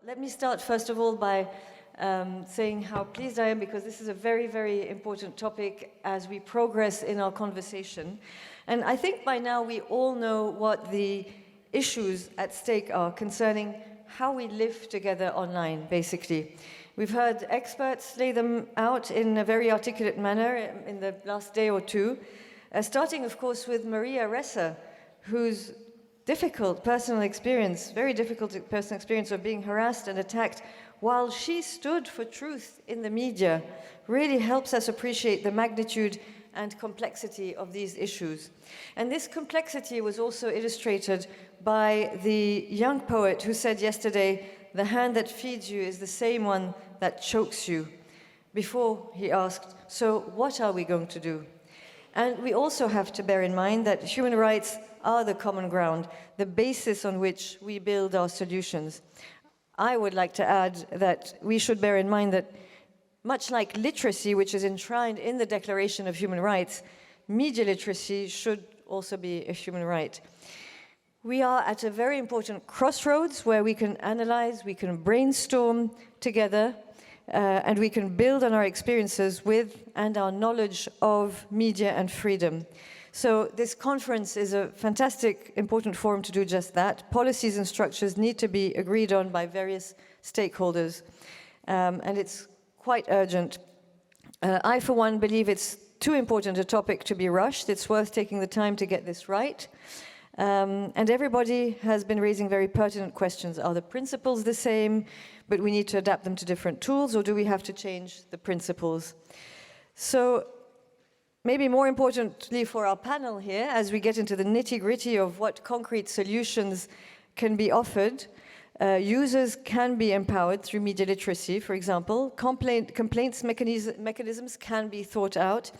Let me start, first of all, by saying how pleased I am, because this is a very, very important topic as we progress in our conversation. And I think by now we all know what the issues at stake are concerning how we live together online, basically. We've heard experts lay them out in a very articulate manner in the last day or two, starting, of course, with Maria Ressa, whose difficult personal experience, very difficult personal experience of being harassed and attacked while she stood for truth in the media, really helps us appreciate the magnitude and complexity of these issues. And this complexity was also illustrated by the young poet who said yesterday, "The hand that feeds you is the same one that chokes you," before he asked, "So what are we going to do?" And we also have to bear in mind that human rights are the common ground, the basis on which we build our solutions. I would like to add that we should bear in mind that much like literacy, which is enshrined in the Declaration of Human Rights, media literacy should also be a human right. We are at a very important crossroads where we can analyze, we can brainstorm together, and we can build on our experiences with and our knowledge of media and freedom. So this conference is a fantastic, important forum to do just that. Policies and structures need to be agreed on by various stakeholders, and it's quite urgent. I, for one, believe it's too important a topic to be rushed. It's worth taking the time to get this right. And everybody has been raising very pertinent questions. Are the principles the same, but we need to adapt them to different tools, or do we have to change the principles? So maybe more importantly for our panel here, as we get into the nitty-gritty of what concrete solutions can be offered, users can be empowered through media literacy, for example. Complaints mechanisms can be thought out.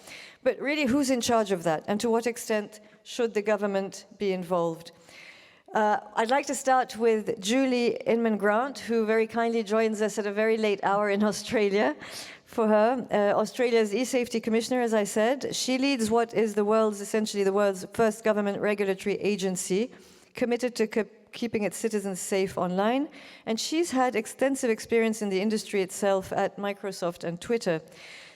But really, who's in charge of that? And to what extent should the government be involved? I'd like to start with Julie Inman Grant, who very kindly joins us at a very late hour in Australia. For her, Australia's eSafety Commissioner, as I said, she leads what is essentially the world's first government regulatory agency committed to keeping its citizens safe online. And she's had extensive experience in the industry itself at Microsoft and Twitter.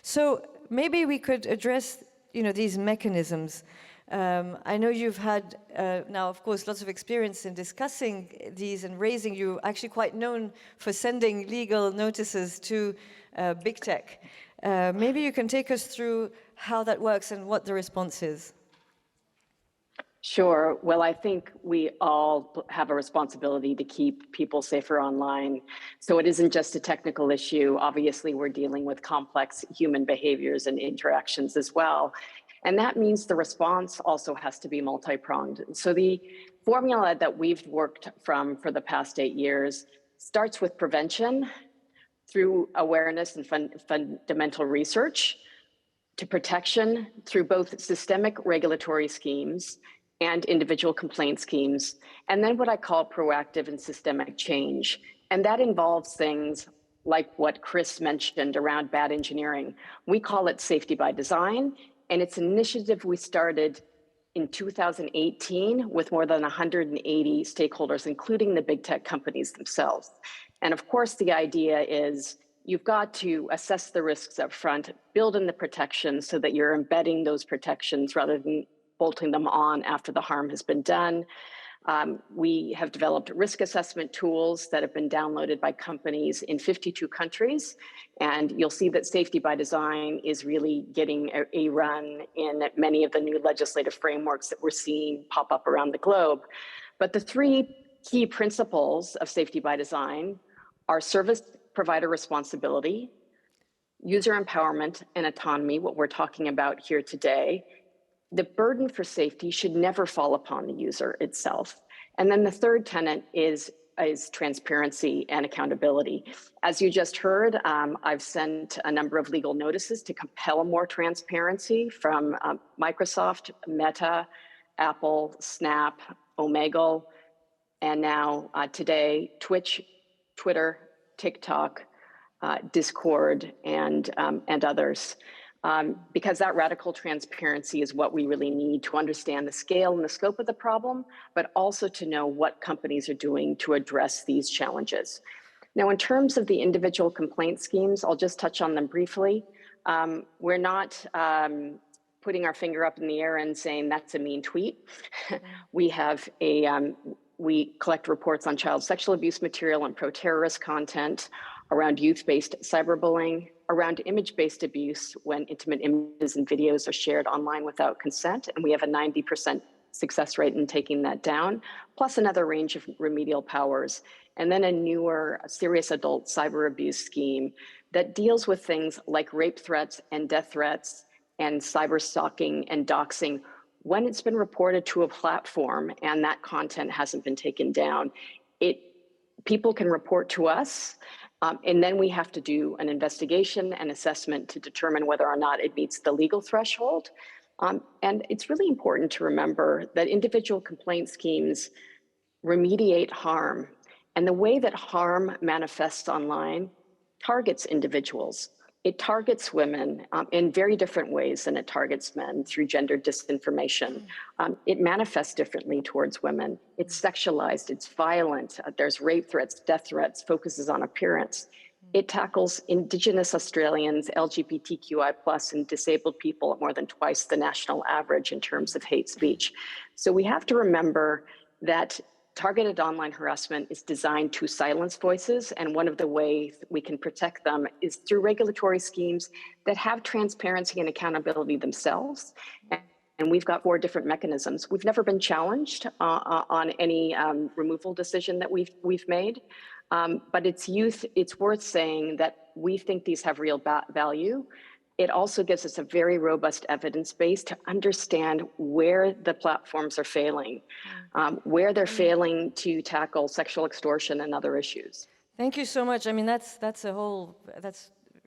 So maybe we could address, these mechanisms. I know you've had now, of course, lots of experience in discussing these and raising. You're actually quite known for sending legal notices to big tech. Maybe you can take us through how that works and what the response is. Sure. Well, I think we all have a responsibility to keep people safer online. So it isn't just a technical issue. Obviously, we're dealing with complex human behaviors and interactions as well. And that means the response also has to be multi-pronged. So the formula that we've worked from for the past 8 years starts with prevention through awareness and fundamental research, to protection through both systemic regulatory schemes and individual complaint schemes, and then what I call proactive and systemic change. And that involves things like what Chris mentioned around bad engineering. We call it safety by design, and it's an initiative we started in 2018 with more than 180 stakeholders, including the big tech companies themselves. And of course, the idea is you've got to assess the risks up front, build in the protections so that you're embedding those protections rather than bolting them on after the harm has been done. We have developed risk assessment tools that have been downloaded by companies in 52 countries. And you'll see that safety by design is really getting a run in many of the new legislative frameworks that we're seeing pop up around the globe. But the three key principles of safety by design are service provider responsibility, user empowerment and autonomy, what we're talking about here today. The burden for safety should never fall upon the user itself. And then the third tenet is transparency and accountability. As you just heard, I've sent a number of legal notices to compel more transparency from Microsoft, Meta, Apple, Snap, Omegle, and now today, Twitch, Twitter, TikTok, Discord, and others. Because that radical transparency is what we really need to understand the scale and the scope of the problem, but also to know what companies are doing to address these challenges. Now, in terms of the individual complaint schemes, I'll just touch on them briefly. We're not putting our finger up in the air and saying that's a mean tweet. We have we collect reports on child sexual abuse material and pro-terrorist content, around youth-based cyberbullying, around image-based abuse when intimate images and videos are shared online without consent, and we have a 90% success rate in taking that down, plus another range of remedial powers, and then a newer serious adult cyber abuse scheme that deals with things like rape threats and death threats and cyber stalking and doxing when it's been reported to a platform and that content hasn't been taken down. People can report to us, and then we have to do an investigation and assessment to determine whether or not it meets the legal threshold. And it's really important to remember that individual complaint schemes remediate harm. And the way that harm manifests online targets individuals. It targets women in very different ways than it targets men through gender disinformation. It manifests differently towards women. It's sexualized, it's violent. There's rape threats, death threats, focuses on appearance. It tackles Indigenous Australians, LGBTQI+, and disabled people at more than twice the national average in terms of hate speech. So we have to remember that targeted online harassment is designed to silence voices, and one of the ways we can protect them is through regulatory schemes that have transparency and accountability themselves. And we've got 4 different mechanisms. We've never been challenged on any removal decision that we've made, but it's worth saying that we think these have real value. It also gives us a very robust evidence base to understand where the platforms are failing, where they're failing to tackle sexual extortion and other issues. Thank you so much. I mean, that's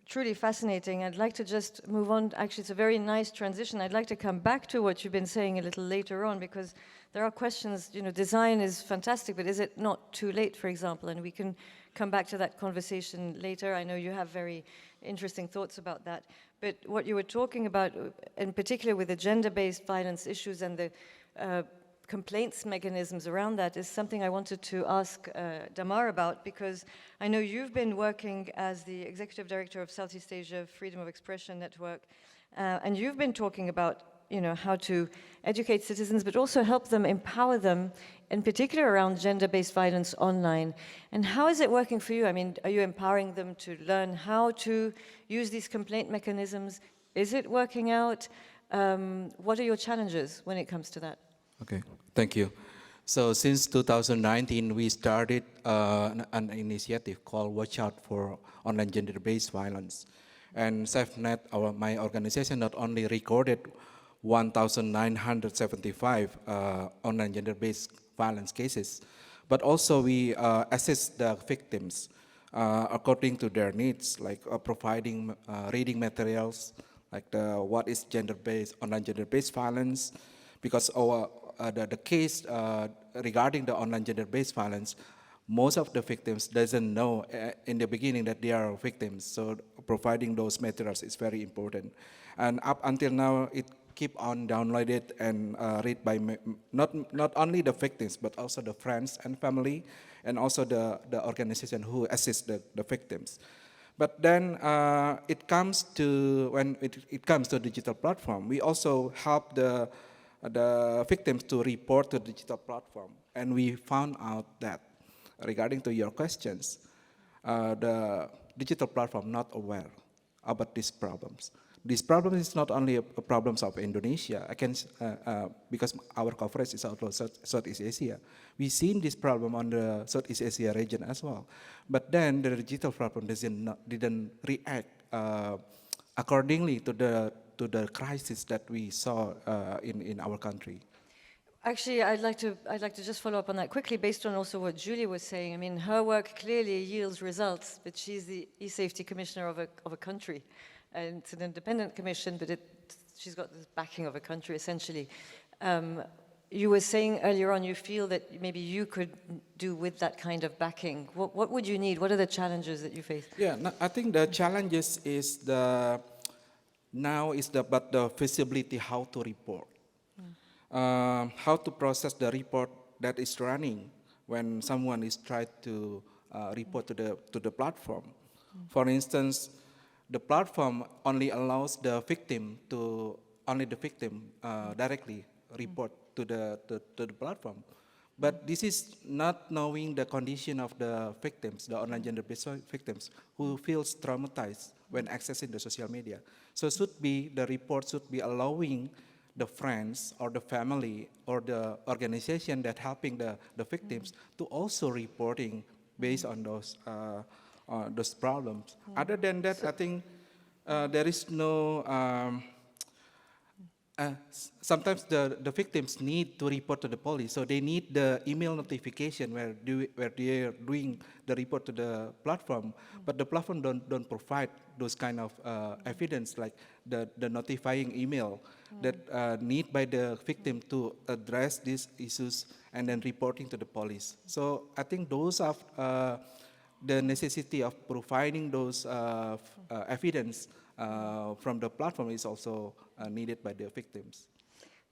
truly fascinating. I'd like to just move on. Actually, it's a very nice transition. I'd like to come back to what you've been saying a little later on, because there are questions, design is fantastic, but is it not too late, for example? And we can come back to that conversation later. I know you have very interesting thoughts about that. But what you were talking about, in particular with the gender-based violence issues and the complaints mechanisms around that, is something I wanted to ask Damar about, because I know you've been working as the Executive Director of Southeast Asia Freedom of Expression Network, and you've been talking about how to educate citizens, but also help them, empower them, in particular around gender-based violence online. And how is it working for you? I mean, are you empowering them to learn how to use these complaint mechanisms? Is it working out? What are your challenges when it comes to that? Okay, thank you. So since 2019, we started an initiative called Watch Out for Online Gender-Based Violence. And SAFEnet, my organization, not only recorded 1,975 online gender-based violence cases, but also we assist the victims according to their needs, like providing reading materials, like what is gender-based, online gender-based violence, because the case regarding the online gender-based violence, most of the victims doesn't know in the beginning that they are victims. So providing those materials is very important. And up until now, it keep on downloaded and read by not only the victims, but also the friends and family, and also the organization who assist the victims. But then when it comes to digital platform, we also help the victims to report to digital platform. And we found out that, regarding to your questions, the digital platform not aware about these problems. This problem is not only a problems of Indonesia. Because our coverage is also Southeast Asia. We've seen this problem on the Southeast Asia region as well. But then the digital platform didn't react accordingly to the crisis that we saw in our country. Actually, I'd like to just follow up on that quickly, based on also what Julie was saying. I mean, her work clearly yields results, but she's the eSafety commissioner of a country. And it's an independent commission, but she's got the backing of a country, essentially. You were saying earlier on you feel that maybe you could do with that kind of backing. What would you need? What are the challenges that you face? Yeah, I think the challenges is the visibility, how to report. How to process the report that is running when someone is tried to report to the platform. For instance, the platform only allows the victim directly report to the platform. But this is not knowing the condition of the victims, the online gender-based victims, who feels traumatized when accessing the social media. So the report should be allowing the friends or the family or the organization that helping the victims to also reporting based on those problems. Other than that, I think there is no, sometimes the victims need to report to the police, so they need the email notification where they are doing the report to the platform, but the platform don't provide those kind of evidence like the notifying email that need by the victim to address these issues and then reporting to the police. So I think those are the necessity of providing those evidence from the platform is also needed by the victims.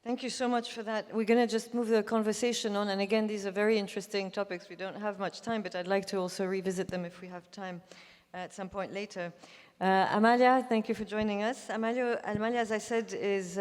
Thank you so much for that. We're going to just move the conversation on. And again, these are very interesting topics. We don't have much time, but I'd like to also revisit them if we have time at some point later. Amalia, thank you for joining us. Amalia, as I said, is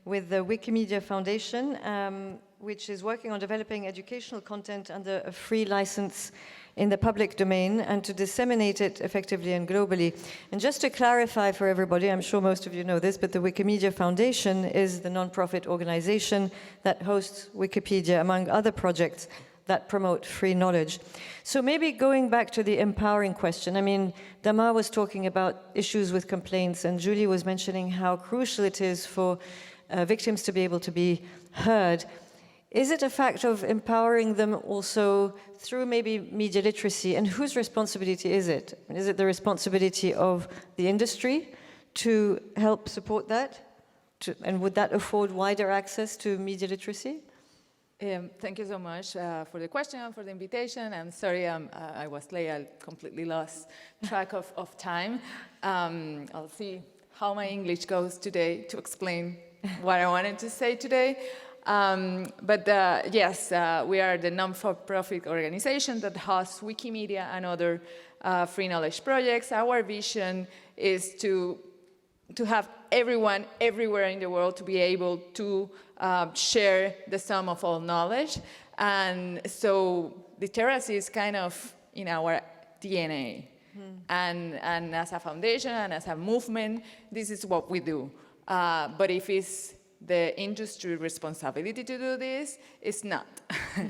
with the Wikimedia Foundation, which is working on developing educational content under a free license in the public domain and to disseminate it effectively and globally. And just to clarify for everybody, I'm sure most of you know this, but the Wikimedia Foundation is the non-profit organization that hosts Wikipedia, among other projects that promote free knowledge. So maybe going back to the empowering question, I mean, Damar was talking about issues with complaints, and Julie was mentioning how crucial it is for victims to be able to be heard. Is it a fact of empowering them also through maybe media literacy? And whose responsibility is it? Is it the responsibility of the industry to help support that? And would that afford wider access to media literacy? Thank you so much for the question and for the invitation. I'm sorry I was late. I completely lost track of time. I'll see how my English goes today to explain what I wanted to say today. Yes, we are the non-for-profit organization that hosts Wikimedia and other free knowledge projects. Our vision is to have everyone everywhere in the world to be able to share the sum of all knowledge. And so literacy is kind of in our DNA. And as a foundation and as a movement, this is what we do. But if it's the industry responsibility to do this, it's not.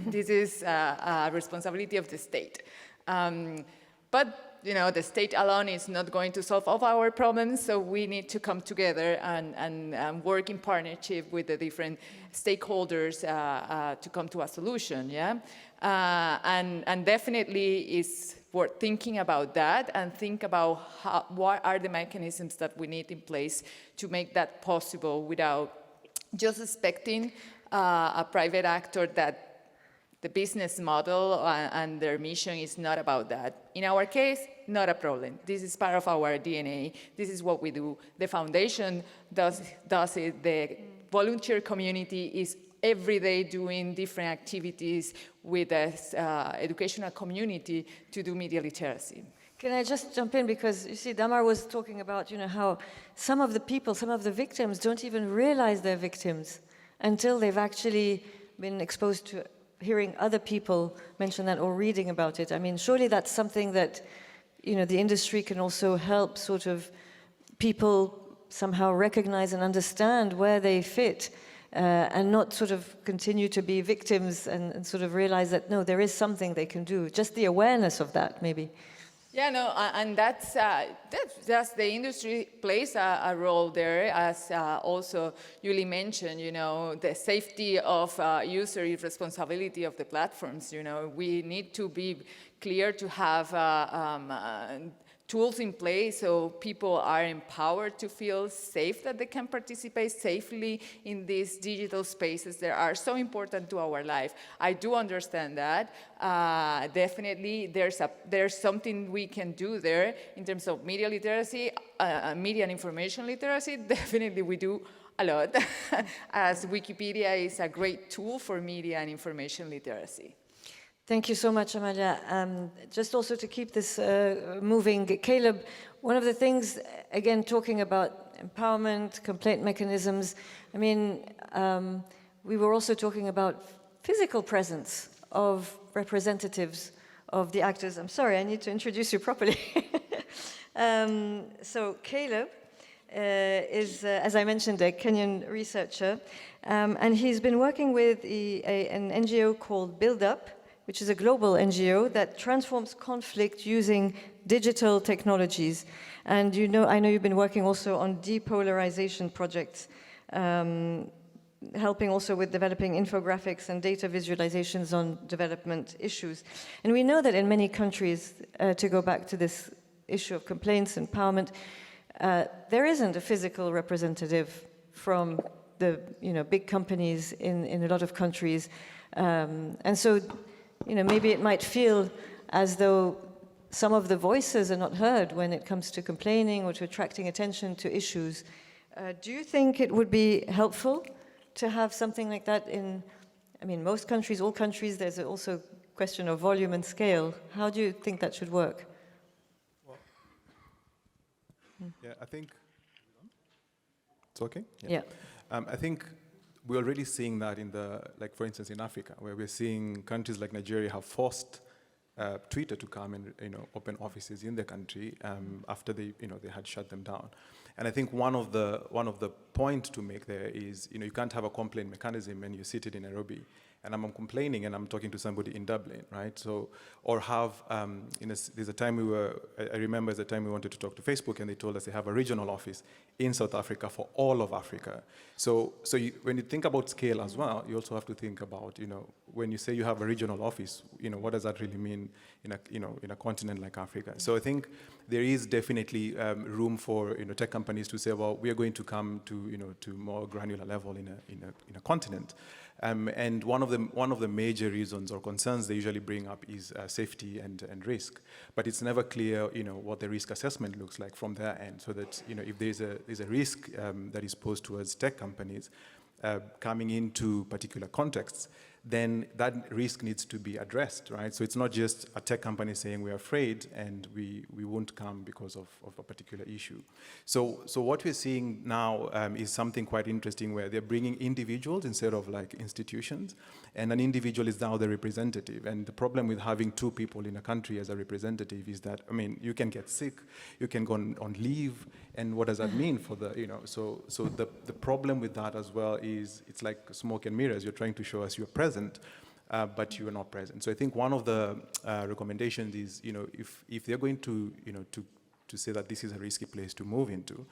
This is a responsibility of the state. But you know, the state alone is not going to solve all our problems, so we need to come together and work in partnership with the different stakeholders to come to a solution, yeah? And definitely it's worth thinking about that and think about what are the mechanisms that we need in place to make that possible without just expecting a private actor that the business model and their mission is not about that. In our case, not a problem. This is part of our DNA. This is what we do. The foundation does it. The volunteer community is every day doing different activities with the educational community to do media literacy. Can I just jump in? Because you see, Damar was talking about, you know, how some of the people, some of the victims don't even realize they're victims until they've actually been exposed to hearing other people mention that or reading about it. I mean, surely that's something that, you know, the industry can also help sort of people somehow recognize and understand where they fit and not sort of continue to be victims and sort of realize that, no, there is something they can do. Just the awareness of that, maybe. Yeah, no, and that's the industry plays a role there, as also Julie mentioned, you know, the safety of user responsibility of the platforms, you know. We need to be clear to have tools in place so people are empowered to feel safe, that they can participate safely in these digital spaces that are so important to our life. I do understand that. Definitely, there's something we can do there in terms of media literacy, media and information literacy. Definitely, we do a lot, as Wikipedia is a great tool for media and information literacy. Thank you so much, Amalia. Just also to keep this moving, Caleb, one of the things, again, talking about empowerment, complaint mechanisms, I mean, we were also talking about physical presence of representatives of the actors. I'm sorry, I need to introduce you properly. So Caleb is, as I mentioned, a Kenyan researcher, and he's been working with an NGO called Build Up, which is a global NGO that transforms conflict using digital technologies. And I know you've been working also on depolarization projects, helping also with developing infographics and data visualizations on development issues. And we know that in many countries, to go back to this issue of complaints, empowerment, there isn't a physical representative from the big companies in a lot of countries. And so, maybe it might feel as though some of the voices are not heard when it comes to complaining or to attracting attention to issues. Do you think it would be helpful to have something like that in, most countries, all countries? There's also a question of volume and scale. How do you think that should work? Well, yeah, I think it's okay. Yeah. I think we're already seeing that for instance, in Africa, where we're seeing countries like Nigeria have forced Twitter to come and open offices in the country after they had shut them down. And I think one of the points to make there is you can't have a complaint mechanism and you sit in Nairobi and I'm complaining and I'm talking to somebody in Dublin, right? So, or have, there's a time I remember there's a time we wanted to talk to Facebook and they told us they have a regional office in South Africa for all of Africa. So when you think about scale as well, you also have to think about, when you say you have a regional office, what does that really mean in a continent like Africa? So I think there is definitely room for, tech companies to say, well, we are going to come to more granular level in a continent. And one of the major reasons or concerns they usually bring up is safety and risk, but it's never clear, what the risk assessment looks like from their end. So that if there's a risk that is posed towards tech companies coming into particular contexts, then that risk needs to be addressed, right? So it's not just a tech company saying we're afraid and we won't come because of a particular issue. So what we're seeing now is something quite interesting where they're bringing individuals instead of like institutions, and an individual is now the representative. And the problem with having two people in a country as a representative is that, you can get sick, you can go on leave, and what does that mean for the, so the problem with that as well is it's like smoke and mirrors. You're trying to show us you're present, but you are not present. So I think one of the recommendations is, if they're going to say that this is a risky place to move into,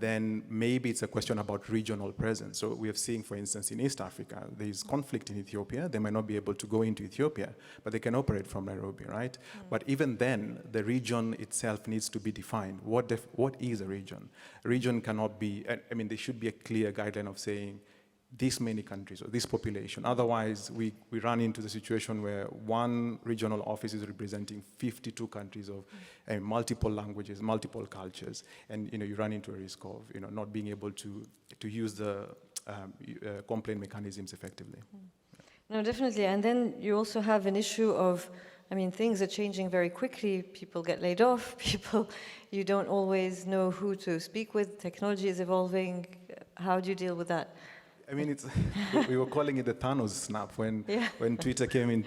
then maybe it's a question about regional presence. So we have seen, for instance, in East Africa, there is conflict in Ethiopia. They might not be able to go into Ethiopia, but they can operate from Nairobi, right? But even then, the region itself needs to be defined. What is a region? A region cannot be, there should be a clear guideline of saying, this many countries or this population. Otherwise, we run into the situation where one regional office is representing 52 countries of multiple languages, multiple cultures, and you run into a risk of not being able to use the complaint mechanisms effectively. No, definitely. And then you also have an issue of, things are changing very quickly. People get laid off. You don't always know who to speak with. Technology is evolving. How do you deal with that? We were calling it the Thanos snap when Twitter came in,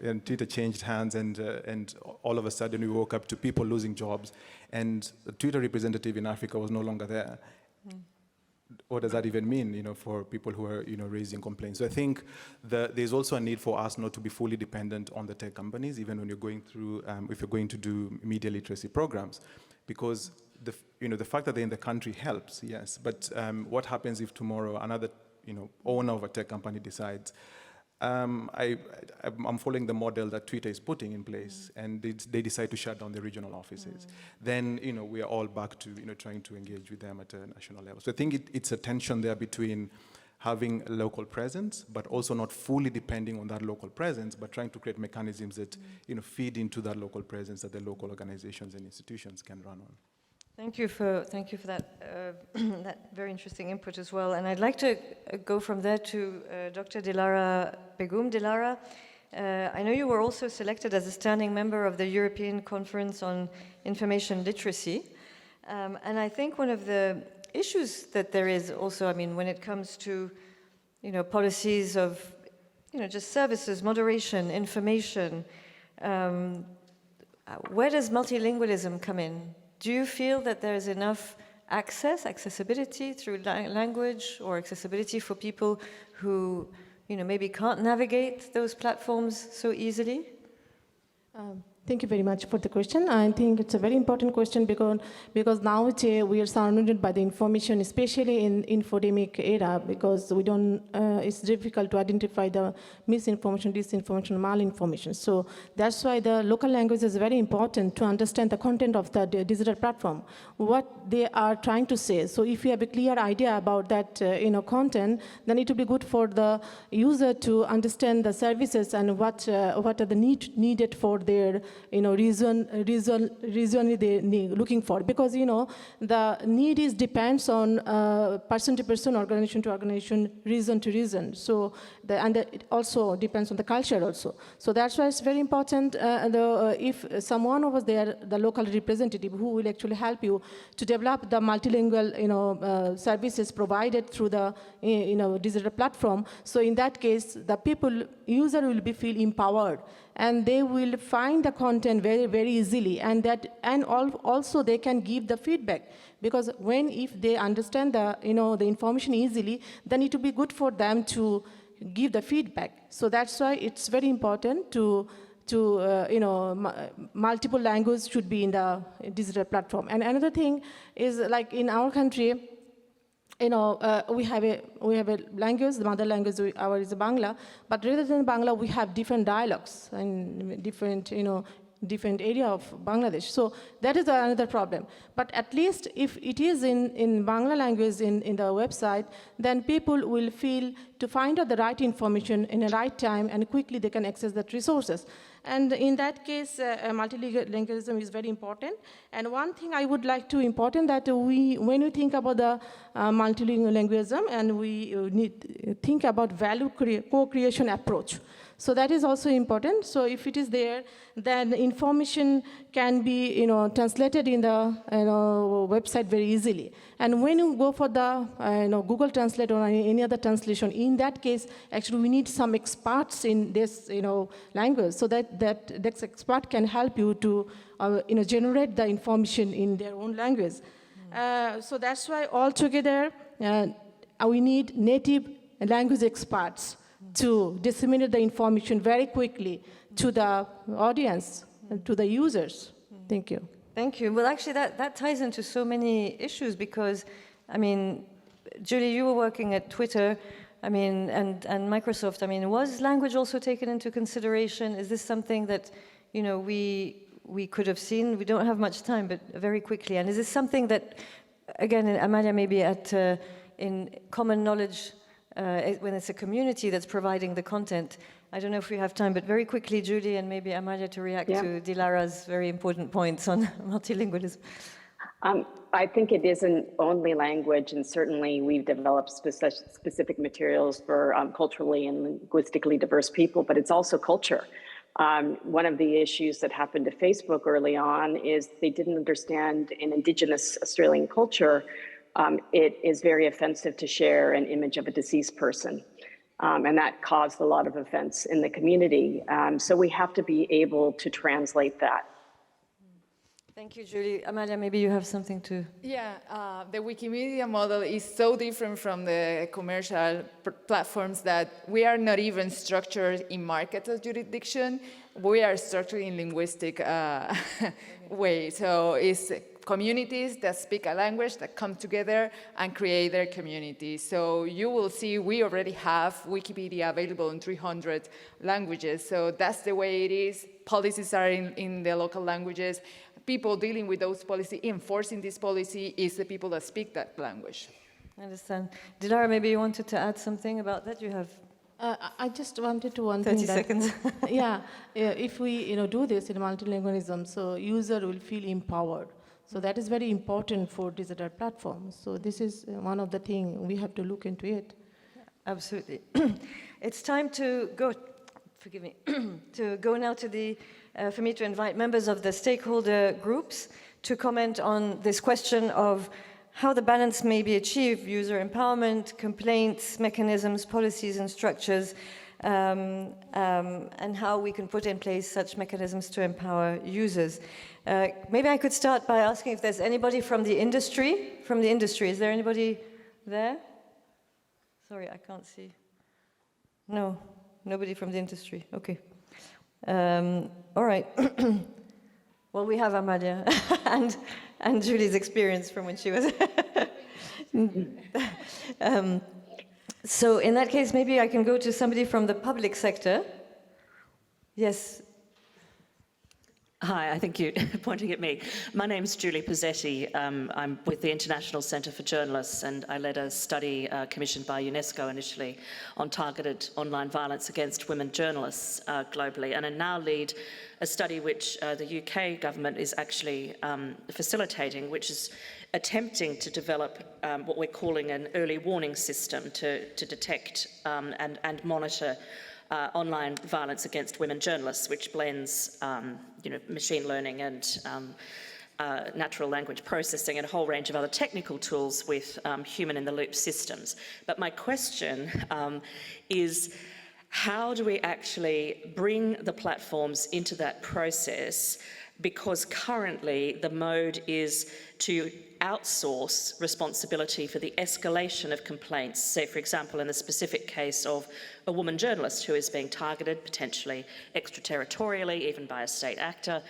and Twitter changed hands, and all of a sudden we woke up to people losing jobs, and the Twitter representative in Africa was no longer there. What does that even mean, for people who are, raising complaints? So I think there's also a need for us not to be fully dependent on the tech companies, even when you're going through, if you're going to do media literacy programs, because the fact that they're in the country helps, yes, but what happens if tomorrow another owner of a tech company decides, I'm following the model that Twitter is putting in place, and they decide to shut down the regional offices. Then, we are all back to, trying to engage with them at a national level. So I think it's a tension there between having a local presence, but also not fully depending on that local presence, but trying to create mechanisms that, feed into that local presence that the local organizations and institutions can run on. Thank you for that that very interesting input as well. And I'd like to go from there to Dr. Begum Dilara. I know you were also selected as a standing member of the European Conference on Information Literacy. And I think one of the issues that there is also, I mean, when it comes to, policies of, just services, moderation, information, where does multilingualism come in? Do you feel that there's enough accessibility through language, or accessibility for people who, maybe can't navigate those platforms so easily? Thank you very much for the question. I think it's a very important question because now we are surrounded by the information, especially in infodemic era, because we don't. It's difficult to identify the misinformation, disinformation, malinformation. So that's why the local language is very important to understand the content of the digital platform, what they are trying to say. So if you have a clear idea about that, content, then it will be good for the user to understand the services and what are the needed for their reason they need looking for, because the need depends on person to person, organization to organization, region to region. So it also depends on the culture also. So that's why it's very important. If someone was there, the local representative who will actually help you to develop the multilingual services provided through the digital platform. So in that case, the user will feel empowered, and they will find the content very, very easily, and also they can give the feedback, because if they understand the information easily, then it will be good for them to give the feedback. So that's why it's very important to multiple languages should be in the digital platform. And another thing is, like in our country, we have a language, the mother language ours is Bangla, but rather than Bangla, we have different dialects and different area of Bangladesh. So that is another problem. But at least if it is in Bangla language in the website, then people will feel to find out the right information in the right time, and quickly they can access that resources. And in that case, multilingualism is very important. And one thing I would like to important that when we think about the multilingualism, and we need think about value co-creation approach. So that is also important. So if it is there, then information can be translated in the website very easily. And when you go for the Google Translate or any other translation, in that case, actually we need some experts in this language, so that expert can help you to generate the information in their own language. So that's why altogether we need native language experts to disseminate the information very quickly to the audience and to the users. Thank you. Thank you. Well, actually, that ties into so many issues, because, I mean, Julie, you were working at Twitter, I mean, and Microsoft. I mean, was language also taken into consideration? Is this something that, we could have seen? We don't have much time, but very quickly. And is this something that, again, Amalia, maybe in common knowledge, when it's a community that's providing the content? I don't know if we have time, but very quickly, Julie and maybe Amalia, to react to Dilara's very important points on multilingualism. I think it isn't only language, and certainly we've developed specific materials for culturally and linguistically diverse people, but it's also culture. One of the issues that happened to Facebook early on is they didn't understand in Indigenous Australian culture, it is very offensive to share an image of a deceased person. And that caused a lot of offense in the community. So we have to be able to translate that. Thank you, Julie. Amalia, maybe you have something to... Yeah, the Wikimedia model is so different from the commercial platforms that we are not even structured in market jurisdiction. We are structured in linguistic way. So it's communities that speak a language that come together and create their community. So you will see we already have Wikipedia available in 300 languages. So that's the way it is. Policies are in the local languages. People dealing with those policies, enforcing this policy, is the people that speak that language. I understand. Dilara, maybe you wanted to add something about that? You have... I just wanted to 30 seconds. If we do this in multilingualism, so user will feel empowered. So that is very important for digital platforms. So this is one of the things we have to look into it. Absolutely. It's time to go forgive me, to go now to the, for me to invite members of the stakeholder groups to comment on this question of how the balance may be achieved, user empowerment, complaints, mechanisms, policies and structures, and how we can put in place such mechanisms to empower users. Maybe I could start by asking if there's anybody from the industry. Is there anybody there? Sorry, I can't see. No, nobody from the industry. Okay. All right. Well, we have Amalia and Julie's experience from when she was. So in that case, maybe I can go to somebody from the public sector. Yes. Hi, I think you're pointing at me. My name's Julie Pizzetti. I'm with the International Centre for Journalists, and I led a study commissioned by UNESCO initially on targeted online violence against women journalists globally, and I now lead a study which the UK government is actually facilitating, which is attempting to develop what we're calling an early warning system to detect and monitor online violence against women journalists, which blends machine learning and natural language processing and a whole range of other technical tools with human-in-the-loop systems. But my question is, how do we actually bring the platforms into that process? Because currently the mode is to outsource responsibility for the escalation of complaints, say, for example, in the specific case of a woman journalist who is being targeted, potentially extraterritorially, even by a state actor.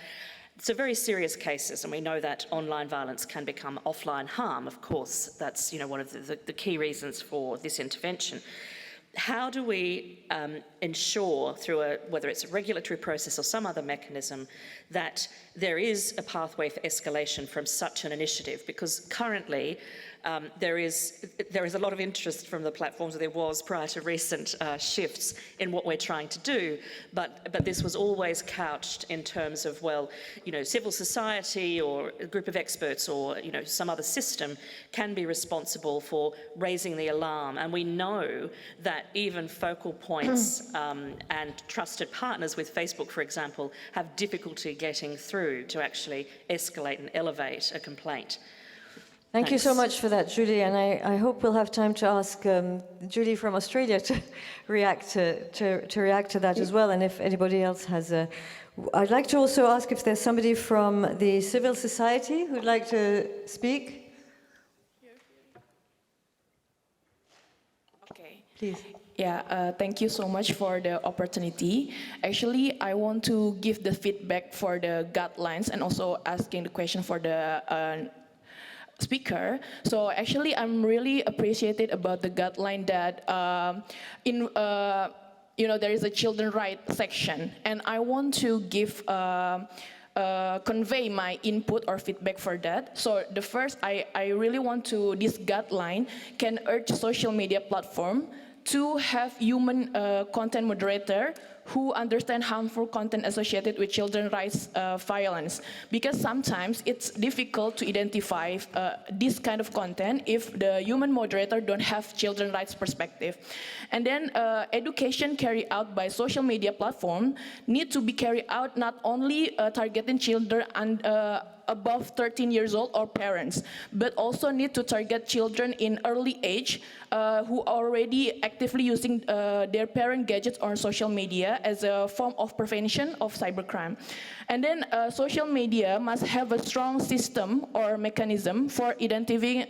It's a very serious cases, and we know that online violence can become offline harm. Of course, that's one of the key reasons for this intervention. How do we ensure, through whether it's a regulatory process or some other mechanism, that there is a pathway for escalation from such an initiative? Because currently there is a lot of interest from the platforms, or there was prior to recent shifts in what we're trying to do, but this was always couched in terms of, well, civil society or a group of experts or some other system can be responsible for raising the alarm. And we know that even focal points and trusted partners with Facebook, for example, have difficulty getting through to actually escalate and elevate a complaint. Thank you so much for that, Julie, and I hope we'll have time to ask Julie from Australia to react to that as well, and if anybody else has a... I'd like to also ask if there's somebody from the civil society who'd like to speak. Okay. Please. Yeah, thank you so much for the opportunity. Actually, I want to give the feedback for the guidelines and also asking the question for the speaker. So actually, I'm really appreciated about the guideline that there is a children's rights section, and I want to give convey my input or feedback for that. So the first, I really want to, this guideline can urge social media platform to have human content moderator who understand harmful content associated with children's rights violence. Because sometimes it's difficult to identify this kind of content if the human moderator don't have children's rights perspective. And then education carried out by social media platform need to be carried out not only targeting children and above 13 years old or parents, but also need to target children in early age who are already actively using their parent gadgets or social media as a form of prevention of cybercrime. And then social media must have a strong system or mechanism for identifying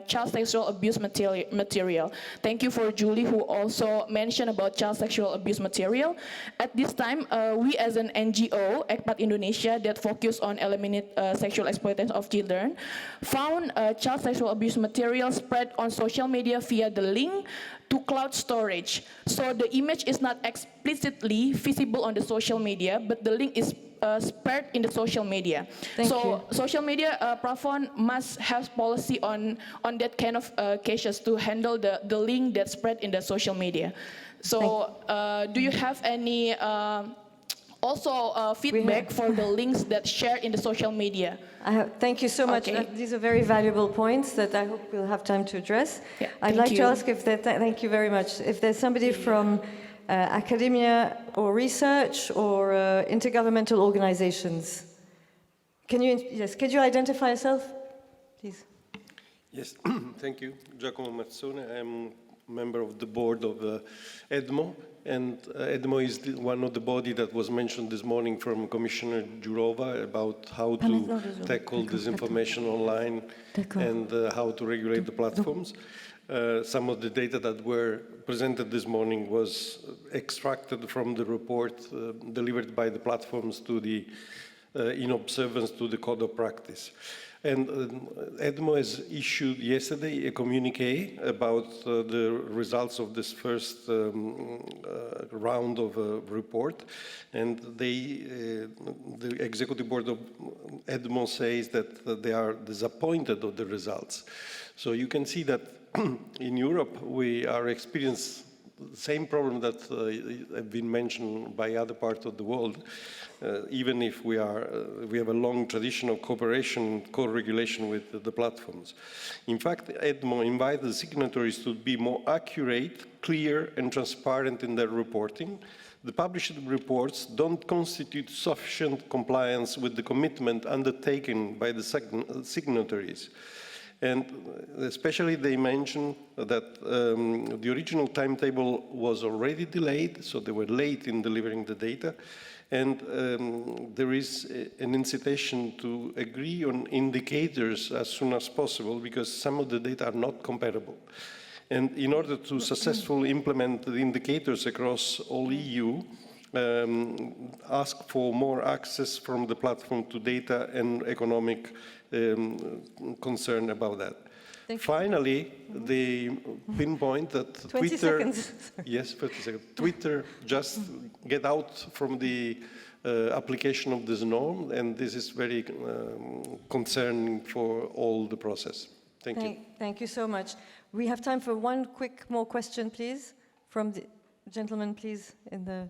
child sexual abuse material. Thank you for Julie, who also mentioned about child sexual abuse material. At this time, we as an NGO, ECPAT Indonesia, that focus on eliminate sexual exploitation of children, found child sexual abuse material spread on social media via the link to cloud storage. So the image is not explicitly visible on the social media, but the link is spread in the social media. So social media platform must have policy on that kind of cases to handle the link that spread in the social media. So do you have any also feedback for the links that share in the social media? Thank you so much. Okay. These are very valuable points that I hope we'll have time to address. Yeah, I'd like thank to you. ask if thank you very much. If there's somebody from academia or research or intergovernmental organizations? Could you identify yourself, please? Yes, thank you. Giacomo Mazzone. I'm a member of the board of EDMO, and EDMO is one of the bodies that was mentioned this morning from Commissioner Jourova about how to tackle disinformation online and how to regulate the platforms. Some of the data that were presented this morning was extracted from the report delivered by the platforms to the in observance to the code of practice. And EDMO has issued yesterday a communique about the results of this first round of report. And the executive board of EDMO says that they are disappointed of the results. So you can see that in Europe, we are experiencing the same problem that have been mentioned by other parts of the world. Even if we have a long tradition of cooperation, co-regulation with the platforms. In fact, EDMO invites the signatories to be more accurate, clear, and transparent in their reporting. The published reports don't constitute sufficient compliance with the commitment undertaken by the signatories. And especially they mention that the original timetable was already delayed, so they were late in delivering the data. And there is an incitation to agree on indicators as soon as possible because some of the data are not comparable. And in order to successfully implement the indicators across all EU, ask for more access from the platform to data and economic concern about that. Finally, they pinpoint that 20 Twitter, seconds. yes, 30 seconds. Twitter just get out from the application of this norm, and this is very concerning for all the process. Thank you. Thank you so much. We have time for one quick more question, please, from the gentleman, please, in the...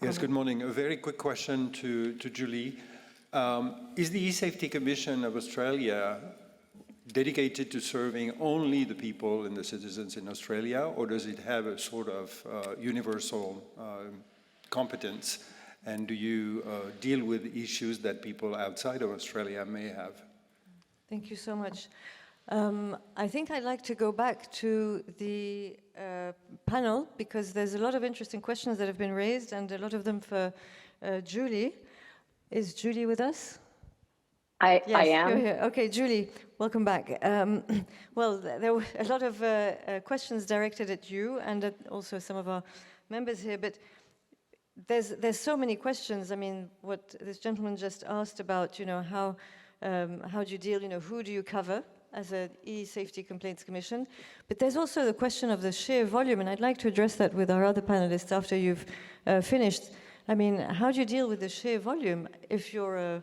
Yes, good morning. A very quick question to Julie. Is the eSafety Commission of Australia dedicated to serving only the people and the citizens in Australia, or does it have a sort of universal competence? And do you deal with issues that people outside of Australia may have? Thank you so much. I think I'd like to go back to the panel because there's a lot of interesting questions that have been raised and a lot of them for Julie. Is Julie with us? I Yes, am. you're here. Okay, Julie, welcome back. Well, there were a lot of questions directed at you and at also some of our members here, but there's so many questions. I mean, what this gentleman just asked about, you know, how do you deal, you know, who do you cover as an eSafety Complaints Commission? But there's also the question of the sheer volume, and I'd like to address that with our other panelists after you've finished. I mean, how do you deal with the sheer volume if you're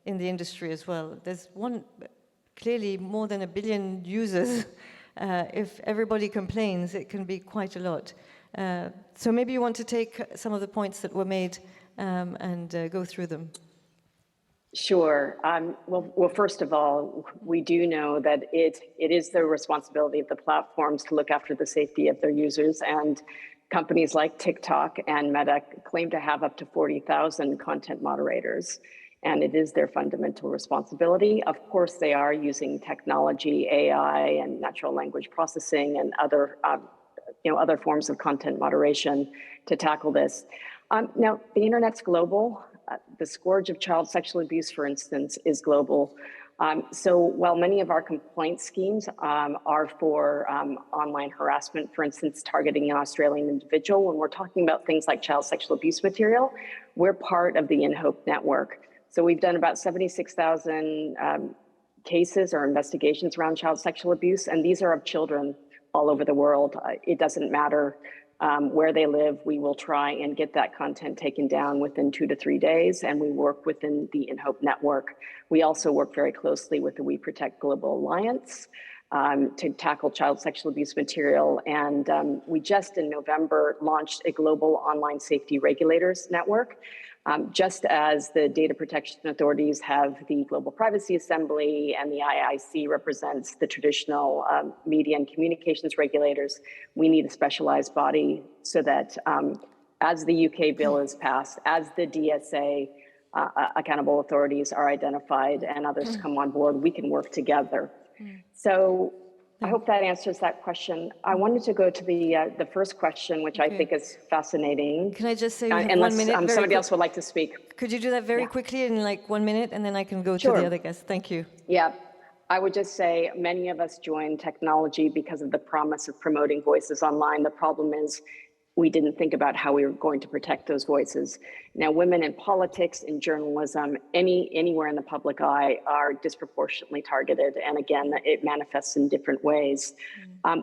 in the industry as well? There's clearly more than 1 billion users. If everybody complains, it can be quite a lot. So maybe you want to take some of the points that were made and go through them. Sure. Well, first of all, we do know that it is the responsibility of the platforms to look after the safety of their users, and companies like TikTok and Meta claim to have up to 40,000 content moderators, and it is their fundamental responsibility. Of course, they are using technology, AI, and natural language processing, and other forms of content moderation to tackle this. Now, the internet's global. The scourge of child sexual abuse, for instance, is global. So while many of our complaint schemes are for online harassment, for instance, targeting an Australian individual, when we're talking about things like child sexual abuse material, we're part of the InHope network. So we've done about 76,000 cases or investigations around child sexual abuse, and these are of children all over the world. It doesn't matter where they live. We will try and get that content taken down within 2 to 3 days, and we work within the InHope network. We also work very closely with the We Protect Global Alliance to tackle child sexual abuse material. And we just in November launched a global online safety regulators network. Just as the data protection authorities have the Global Privacy Assembly and the IIC represents the traditional media and communications regulators, we need a specialized body so that as the UK bill is passed, as the DSA accountable authorities are identified and others come on board, we can work together. So I hope that answers that question. I wanted to go to the first question, which I think is fascinating. Can I just say we have unless 1 minute? somebody else would like to speak. Could you do that very quickly in like 1 minute, and then I can go to the other guests? Thank you. Yeah, I would just say many of us joined technology because of the promise of promoting voices online. The problem is we didn't think about how we were going to protect those voices. Now, women in politics, in journalism, anywhere in the public eye are disproportionately targeted. And again, it manifests in different ways.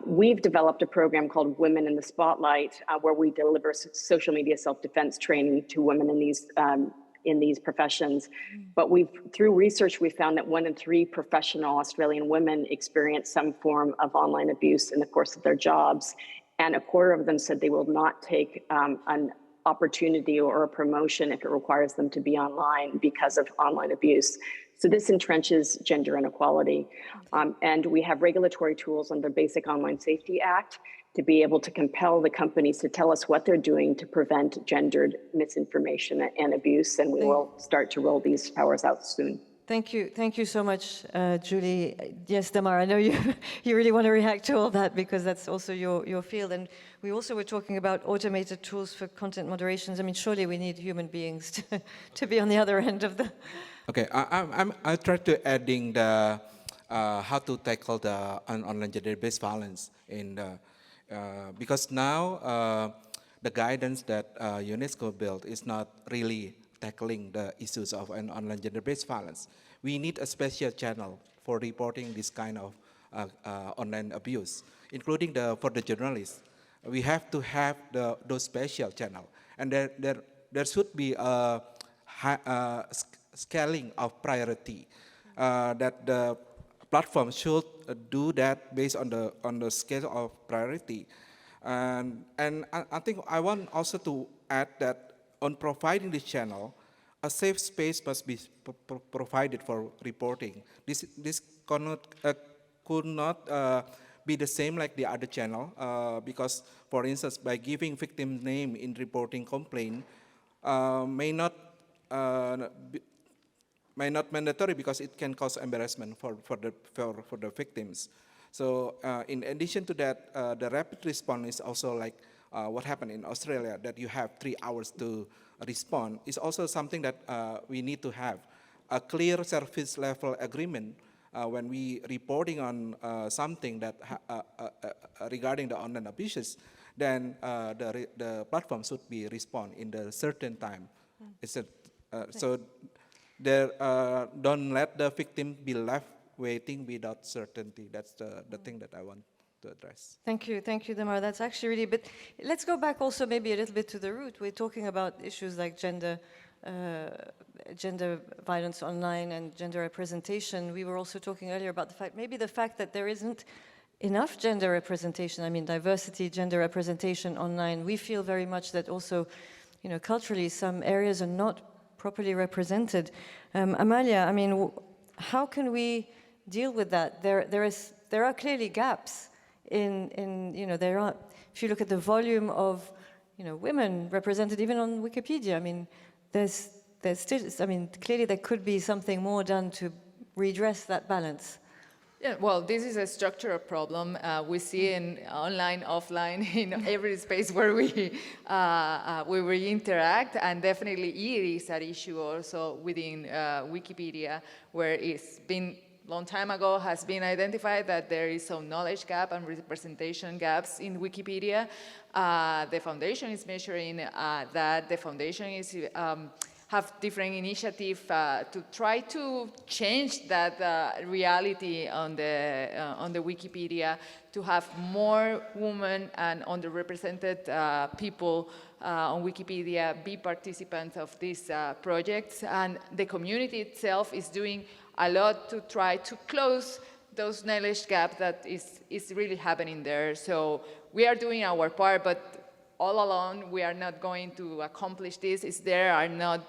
We've developed a program called Women in the Spotlight, where we deliver social media self-defense training to women in these professions. But through research, we found that 1 in 3 professional Australian women experience some form of online abuse in the course of their jobs. And a quarter of them said they will not take an opportunity or a promotion if it requires them to be online because of online abuse. So this entrenches gender inequality. And we have regulatory tools under Basic Online Safety Act to be able to compel the companies to tell us what they're doing to prevent gendered misinformation and abuse. And we will start to roll these powers out soon. Thank you so much, Julie. Yes, Damar, I know you really want to react to all that because that's also your field. And we also were talking about automated tools for content moderations. I mean, surely we need human beings to be on the other end of the... Okay, I try to adding the how to tackle the online gender-based violence in the, because now the guidance that UNESCO built is not really tackling the issues of an online gender-based violence. We need a special channel for reporting this kind of online abuse, including for the journalists. We have to have those special channels, and there should be a scaling of priority that the platform should do that based on the scale of priority. And I think I want also to add that on providing this channel, a safe space must be provided for reporting. This could not be the same like the other channel because, for instance, by giving victim name in reporting complaint may not mandatory because it can cause embarrassment for the victims. So in addition to that, the rapid response is also like what happened in Australia, that you have 3 hours to respond, is also something that we need to have. A clear service level agreement when we reporting on something that regarding the online abuses, then the platform should be respond in the certain time. So there, don't let the victim be left waiting without certainty. That's the thing that I want to address. Thank you, Damar. That's actually really, but let's go back also maybe a little bit to the root. We're talking about issues like gender violence online and gender representation. We were also talking earlier about the fact that there isn't enough gender representation. I mean, diversity, gender representation online. We feel very much that also, culturally, some areas are not properly represented. Amalia, I mean, how can we deal with that? There are clearly gaps there are, if you look at the volume of, women represented even on Wikipedia, I mean, there's still, clearly there could be something more done to redress that balance. Yeah, well, this is a structural problem we see in online, offline, in every space where we interact, and definitely it is an issue also within Wikipedia, where it's been long time ago has been identified that there is some knowledge gap and representation gaps in Wikipedia. The foundation is measuring that. The foundation is have different initiatives to try to change that reality on the Wikipedia, to have more women and underrepresented people on Wikipedia be participants of these projects. And the community itself is doing a lot to try to close those knowledge gaps that is really happening there. So we are doing our part, but all alone we are not going to accomplish this if there are not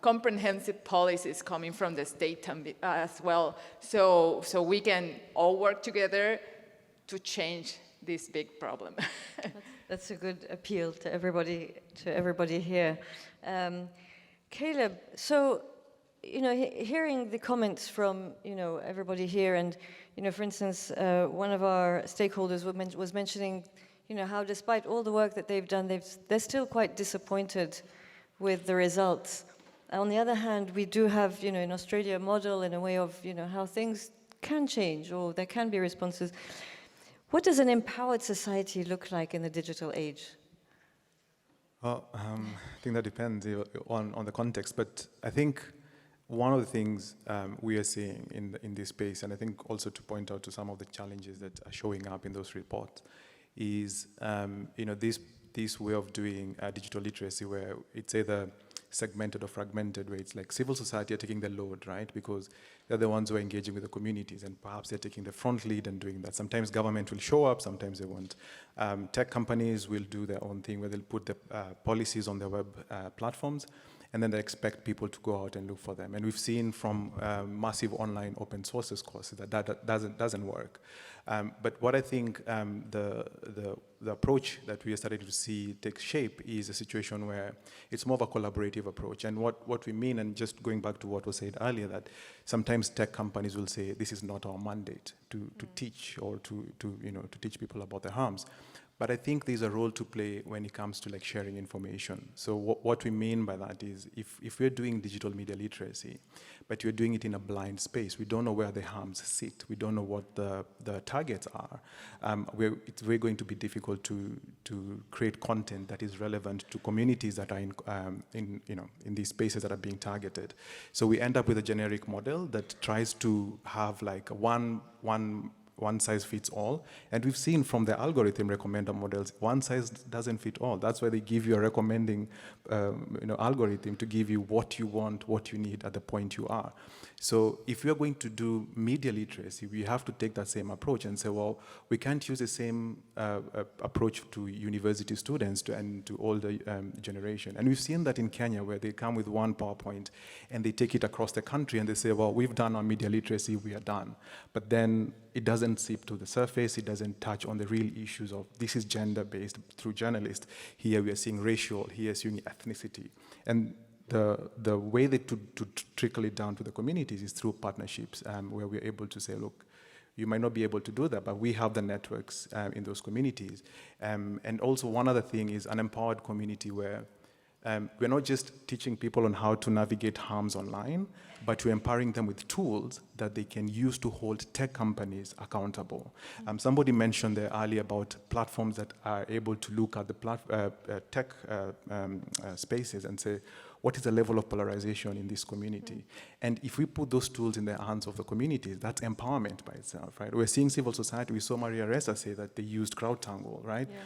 comprehensive policies coming from the state as well. So we can all work together to change this big problem. That's a good appeal to everybody here. Caleb, so, hearing the comments from, everybody here, and, for instance, one of our stakeholders was mentioning, how despite all the work that they've done, they're still quite disappointed with the results. On the other hand, we do have, in Australia, a model in a way of, how things can change, or there can be responses. What does an empowered society look like in the digital age? Well, I think that depends on the context, but I think one of the things we are seeing in this space, and I think also to point out to some of the challenges that are showing up in those reports, is this way of doing digital literacy, where it's either segmented or fragmented, where it's like civil society are taking the load, right? Because they're the ones who are engaging with the communities, and perhaps they're taking the front lead and doing that. Sometimes government will show up, sometimes they won't. Tech companies will do their own thing, where they'll put the policies on their web platforms, and then they expect people to go out and look for them. And we've seen from massive online open sources courses that doesn't work. But what I think the approach that we are starting to see take shape is a situation where it's more of a collaborative approach. And what we mean, and just going back to what was said earlier, that sometimes tech companies will say, this is not our mandate to teach or to teach people about the harms. But I think there's a role to play when it comes to sharing information. So what we mean by that is if we're doing digital media literacy, but you're doing it in a blind space, we don't know where the harms sit, we don't know what the targets are, it's very going to be difficult to create content that is relevant to communities that are in these spaces that are being targeted. So we end up with a generic model that tries to have one size fits all. And we've seen from the algorithm recommender models, one size doesn't fit all. That's why they give you a recommending algorithm to give you what you want, what you need at the point you are. So if we are going to do media literacy, we have to take that same approach and say, well, we can't use the same approach to university students and to older generation. And we've seen that in Kenya, where they come with one PowerPoint and they take it across the country and they say, well, we've done our media literacy, we are done. But then it doesn't seep to the surface, it doesn't touch on the real issues of this is gender-based through journalists. Here we are seeing racial, here is seeing ethnicity. And the way that to trickle it down to the communities is through partnerships, where we're able to say, look, you might not be able to do that, but we have the networks in those communities. And also one other thing is an empowered community where we're not just teaching people on how to navigate harms online, but we're empowering them with tools that they can use to hold tech companies accountable. Somebody mentioned there earlier about platforms that are able to look at the tech spaces and say, what is the level of polarization in this community? And if we put those tools in the hands of the communities, that's empowerment by itself, right? We're seeing civil society. We saw Maria Ressa say that they used CrowdTangle, right? Yeah.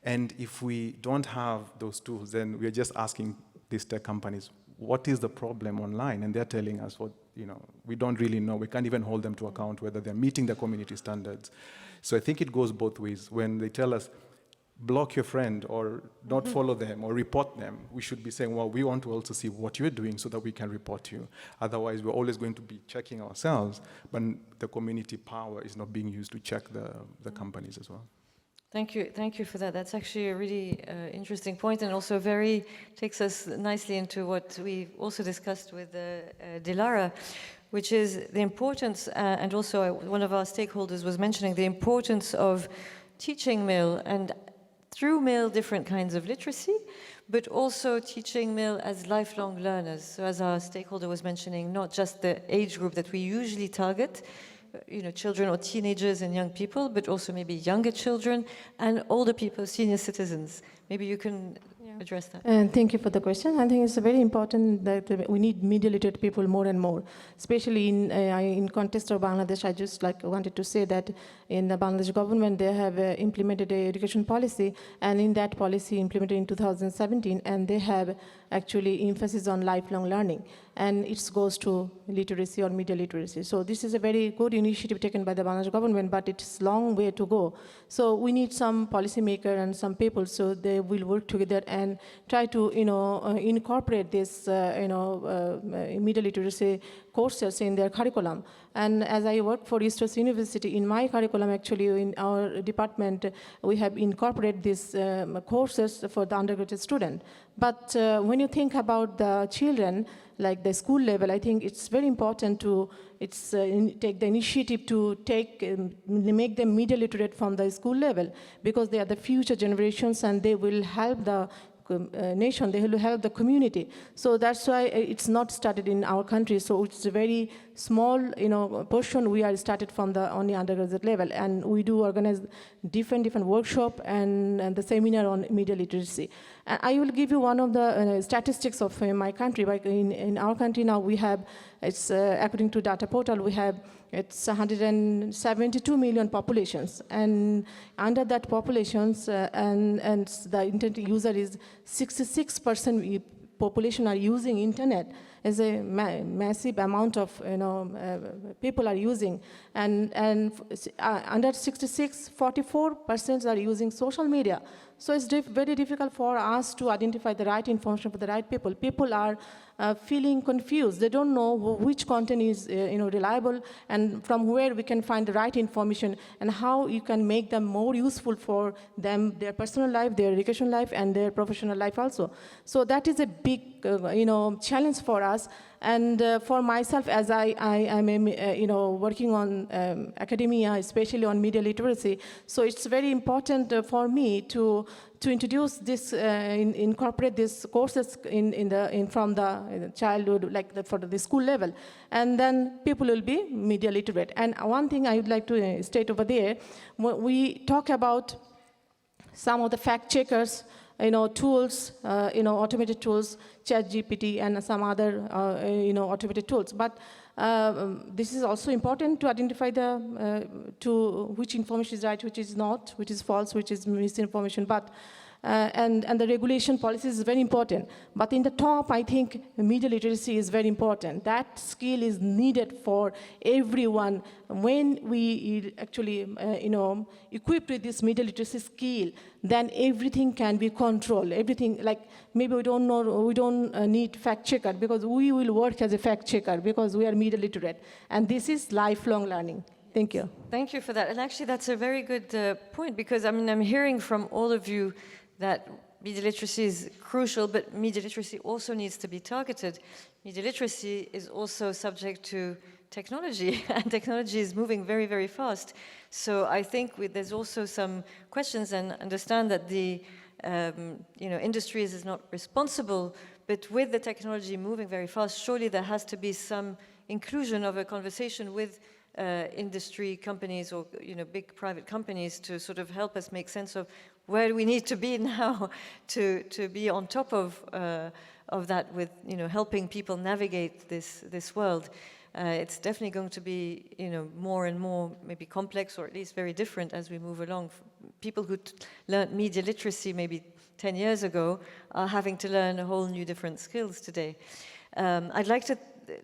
And if we don't have those tools, then we're just asking these tech companies, what is the problem online? And they're telling us, we don't really know. We can't even hold them to account whether they're meeting the community standards. So I think it goes both ways. When they tell us, block your friend or not follow them or report them, we should be saying, well, we want to also see what you're doing so that we can report you. Otherwise, we're always going to be checking ourselves, but the community power is not being used to check the companies as well. Thank you for that. That's actually a really interesting point, and also takes us nicely into what we also discussed with Dilara, which is the importance, and also one of our stakeholders was mentioning the importance of teaching MIL, and through MIL different kinds of literacy, but also teaching MIL as lifelong learners. So as our stakeholder was mentioning, not just the age group that we usually target, children or teenagers and young people, but also maybe younger children and older people, senior citizens. Maybe you can address that. And thank you for the question. I think it's very important that we need media literate people more and more, especially in context of Bangladesh. I just wanted to say that in the Bangladesh government, they have implemented an education policy, and in that policy implemented in 2017, and they have actually emphasis on lifelong learning, and it goes to literacy or media literacy. So this is a very good initiative taken by the Bangladesh government, but it's a long way to go. So we need some policymaker and some people, so they will work together and try to, incorporate this, media literacy courses in their curriculum. And as I work for East Coast University, in my curriculum, actually, in our department, we have incorporated these courses for the undergraduate student. But when you think about the children, like the school level, I think it's very important to take the initiative to make them media literate from the school level, because they are the future generations and they will help the nation, they will help the community. So that's why it's not started in our country. So it's a very small, portion. We are started from the only undergraduate level, and we do organize different workshop and the seminar on media literacy. And I will give you one of the statistics of my country. Like in our country now, we have, it's according to data portal, we have it's 172 million populations, and under that populations and the internet user is 66% population are using internet. Is a massive amount of people are using, and under 66, 44% are using social media. So it's very difficult for us to identify the right information for the right people. People are feeling confused. They don't know which content is reliable and from where we can find the right information and how you can make them more useful for them, their personal life, their education life, and their professional life also. So that is a big challenge for us. And for myself, as I am working on academia, especially on media literacy, so it's very important for me to introduce this, incorporate these courses from the childhood, like for the school level, and then people will be media literate. And one thing I would like to state over there, we talk about some of the fact checkers, tools, automated tools, ChatGPT, and some other, automated tools. But this is also important to identify to which information is right, which is not, which is false, which is misinformation. But and the regulation policy is very important. But in the top, I think media literacy is very important. That skill is needed for everyone. When we actually, equipped with this media literacy skill, then everything can be controlled. Everything, like maybe we don't need fact checker, because we will work as a fact checker because we are media literate. And this is lifelong learning. Thank you. Thank you for that. And actually, that's a very good point, because I'm hearing from all of you that media literacy is crucial, but media literacy also needs to be targeted. Media literacy is also subject to technology, and technology is moving very, very fast. So I think there's also some questions, and understand that the industry is not responsible, but with the technology moving very fast, surely there has to be some inclusion of a conversation with industry companies or big private companies to sort of help us make sense of where we need to be now to be on top of that, with helping people navigate this world. It's definitely going to be more and more maybe complex, or at least very different as we move along. People who learned media literacy maybe 10 years ago are having to learn a whole new different skills today. I'd like to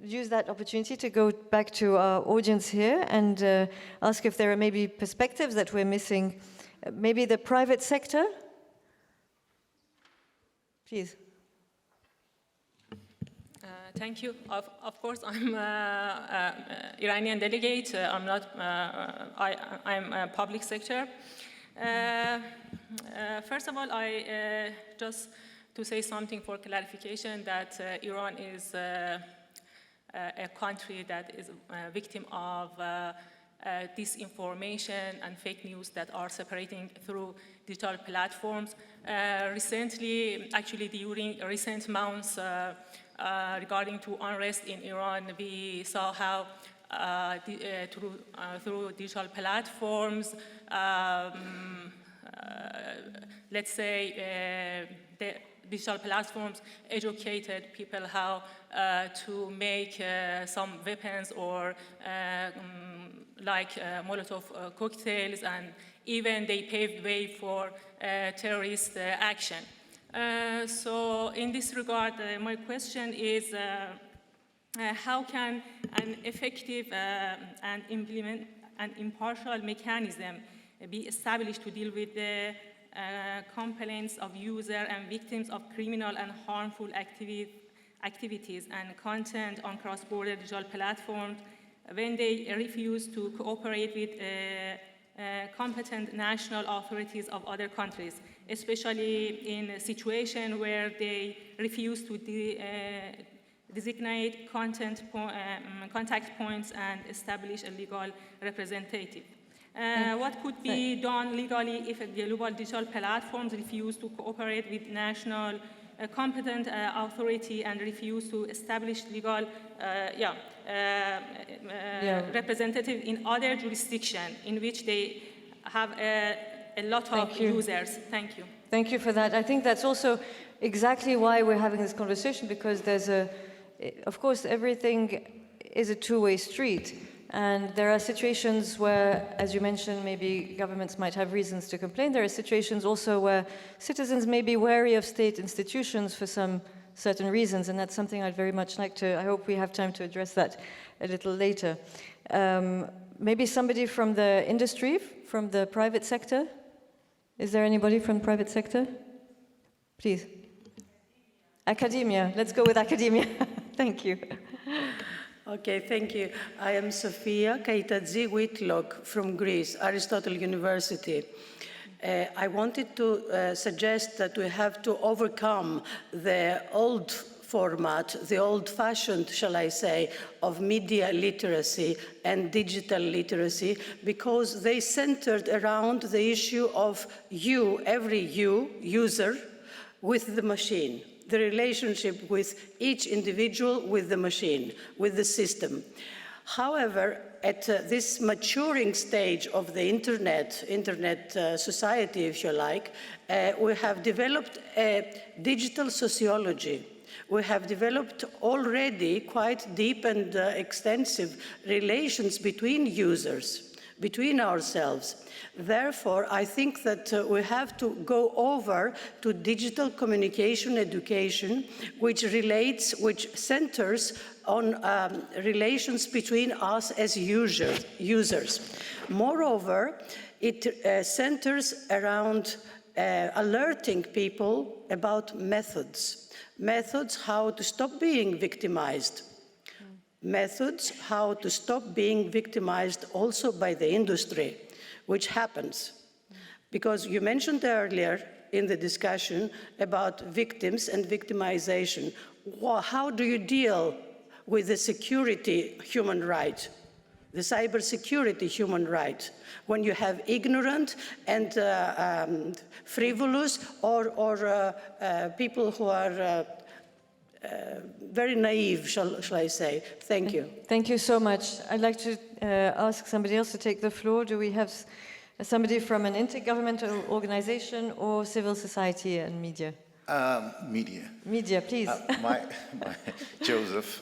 use that opportunity to go back to our audience here and ask if there are maybe perspectives that we're missing. Maybe the private sector? Please. Thank you. Of course, I'm Iranian delegate. I'm not. I'm a public sector. First of all, I just to say something for clarification that Iran is a country that is a victim of disinformation and fake news that are separating through digital platforms. Recently, actually during recent months, regarding to unrest in Iran, we saw how through digital platforms, let's say the digital platforms educated people how to make some weapons or like Molotov cocktails, and even they paved way for terrorist action. So in this regard, my question is, how can an effective and impartial mechanism be established to deal with the complaints of users and victims of criminal and harmful activities and content on cross-border digital platforms when they refuse to cooperate with competent national authorities of other countries, especially in a situation where they refuse to designate contact points and establish a legal representative. What could be done legally if global digital platforms refuse to cooperate with national competent authority and refuse to establish legal representative in other jurisdictions in which they have a lot of users? Thank you. Thank you for that. I think that's also exactly why we're having this conversation, because there's of course, everything is a two-way street. And there are situations where, as you mentioned, maybe governments might have reasons to complain. There are situations also where citizens may be wary of state institutions for some certain reasons, and that's something I'd very much like to, I hope we have time to address that a little later. Maybe somebody from the industry, from the private sector? Is there anybody from the private sector? Please. Academia, let's go with academia. Thank you. Okay, thank you. I am Sofia Kaitadzi Whitlock from Greece, Aristotle University. I wanted to suggest that we have to overcome the old format, the old-fashioned, shall I say, of media literacy and digital literacy, because they centered around the issue of every user, with the machine. The relationship with each individual with the machine, with the system. However, at this maturing stage of the internet society, if you like, we have developed a digital sociology. We have developed already quite deep and extensive relations between users, between ourselves. Therefore, I think that we have to go over to digital communication education, which centers on relations between us as users. Moreover, it centers around alerting people about methods how to stop being victimized, methods how to stop being victimized also by the industry, which happens. Because you mentioned earlier in the discussion about victims and victimization. How do you deal with the security human right, the cybersecurity human right, when you have ignorant and frivolous or people who are very naive, shall I say. Thank you. Thank you so much. I'd like to ask somebody else to take the floor. Do we have somebody from an intergovernmental organization or civil society and media? Media. Media, please. Joseph,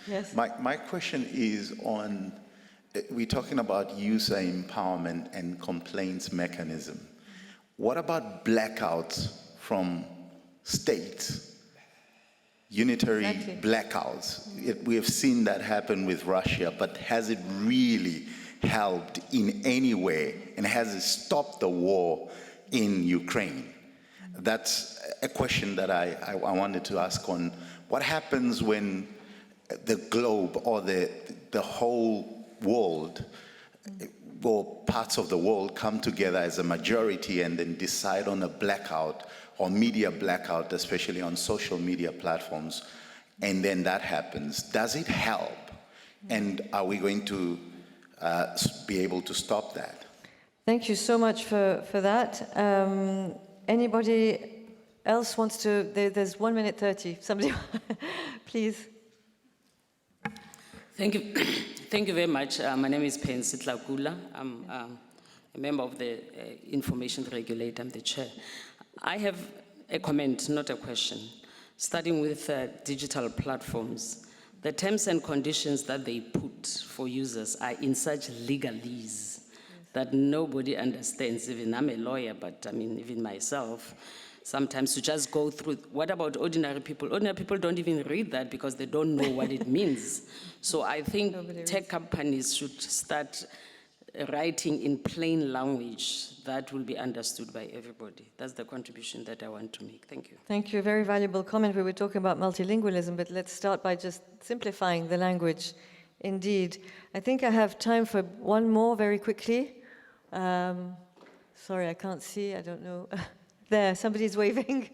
yes. My question is on, we're talking about user empowerment and complaints mechanism. What about blackouts from states? Unitary blackouts. We have seen that happen with Russia, but has it really helped in any way? And has it stopped the war in Ukraine? That's a question that I wanted to ask on what happens when the globe or the whole world or parts of the world come together as a majority and then decide on a blackout or media blackout, especially on social media platforms, and then that happens. Does it help? And are we going to be able to stop that? Thank you so much for that. Anybody else wants to, there's 1 minute 30. Somebody, please. Thank you. Thank you very much. My name is Pensi Tlakula. I'm a member of the Information Regulator. I'm the chair. I have a comment, not a question. Starting with digital platforms, the terms and conditions that they put for users are in such legalese that nobody understands. Even I'm a lawyer, but I mean, even myself. sometimes to just go through. What about ordinary people? Ordinary people don't even read that because they don't know what it means. So I think tech companies should start writing in plain language that will be understood by everybody. That's the contribution that I want to make. Thank you. Thank you. A very valuable comment. We were talking about multilingualism, but let's start by just simplifying the language. Indeed. I think I have time for one more very quickly. Sorry, I can't see. I don't know. There, somebody's waving.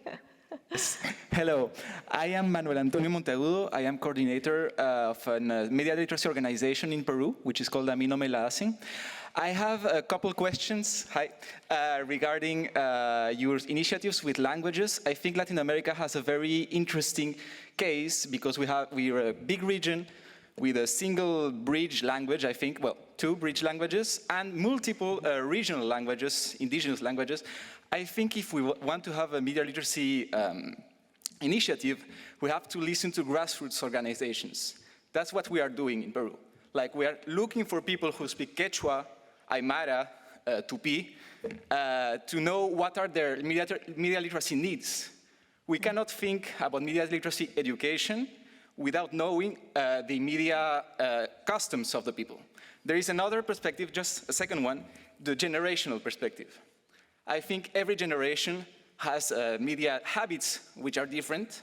Hello, I am Manuel Antonio Monteagudo. I am coordinator of a media literacy organization in Peru, which is called A Mí No Me La Hacen. I have a couple questions regarding your initiatives with languages. I think Latin America has a very interesting case because we're a big region with a single bridge language, I think, well, 2 bridge languages and multiple regional languages, indigenous languages. I think if we want to have a media literacy initiative, we have to listen to grassroots organizations. That's what we are doing in Peru. Like, we are looking for people who speak Quechua, Aymara, Tupi, to know what are their media literacy needs. We cannot think about media literacy education without knowing the media customs of the people. There is another perspective, just a second one, the generational perspective. I think every generation has media habits which are different.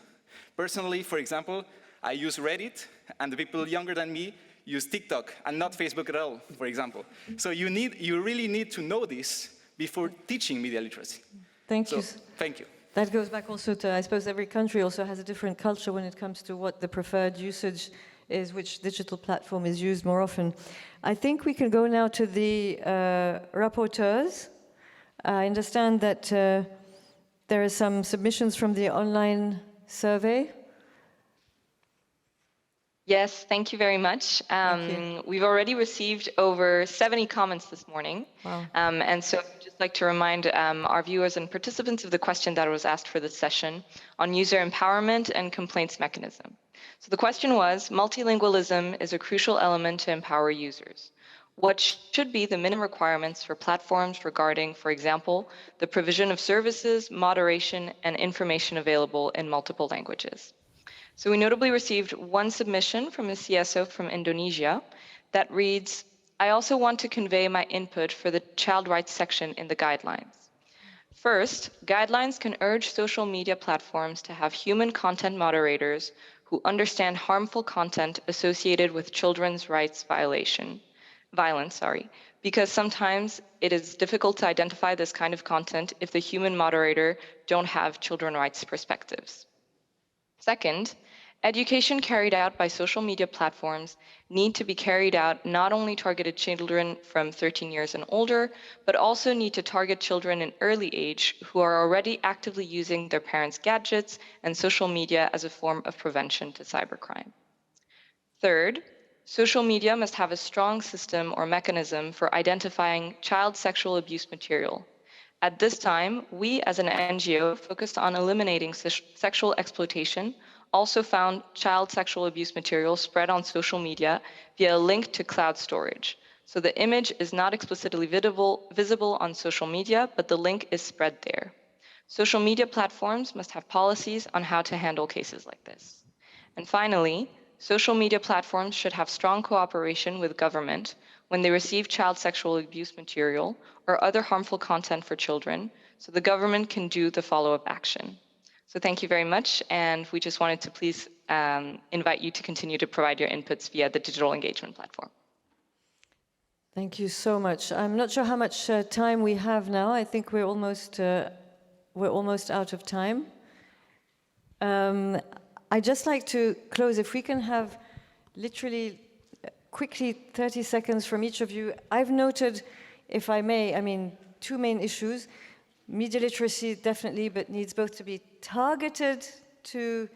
Personally, for example, I use Reddit, and the people younger than me use TikTok and not Facebook at all, for example. So you really need to know this before teaching media literacy. Thank you. Thank you. That goes back also to, I suppose every country also has a different culture when it comes to what the preferred usage is, which digital platform is used more often. I think we can go now to the rapporteurs. I understand that there are some submissions from the online survey. Yes, thank you very much. We've already received over 70 comments this morning. Wow. And so I'd just like to remind our viewers and participants of the question that was asked for this session on user empowerment and complaints mechanism. So the question was, multilingualism is a crucial element to empower users. What should be the minimum requirements for platforms regarding, for example, the provision of services, moderation, and information available in multiple languages? So we notably received one submission from a CSO from Indonesia that reads, I also want to convey my input for the child rights section in the guidelines. First, guidelines can urge social media platforms to have human content moderators who understand harmful content associated with children's rights violence, because sometimes it is difficult to identify this kind of content if the human moderator don't have children's rights perspectives. Second, education carried out by social media platforms need to be carried out not only targeted children from 13 years and older, but also need to target children in early age who are already actively using their parents' gadgets and social media as a form of prevention to cybercrime. Third, social media must have a strong system or mechanism for identifying child sexual abuse material. At this time, we as an NGO focused on eliminating sexual exploitation also found child sexual abuse material spread on social media via a link to cloud storage. So the image is not explicitly visible on social media, but the link is spread there. Social media platforms must have policies on how to handle cases like this. And finally, social media platforms should have strong cooperation with government when they receive child sexual abuse material or other harmful content for children, so the government can do the follow-up action. So thank you very much, and we just wanted to please invite you to continue to provide your inputs via the digital engagement platform. Thank you so much. I'm not sure how much time we have now. I think we're almost out of time. I'd just like to close, if we can have literally quickly 30 seconds from each of you. I've noted, if I may, 2 main issues. Media literacy definitely, but needs both to be targeted to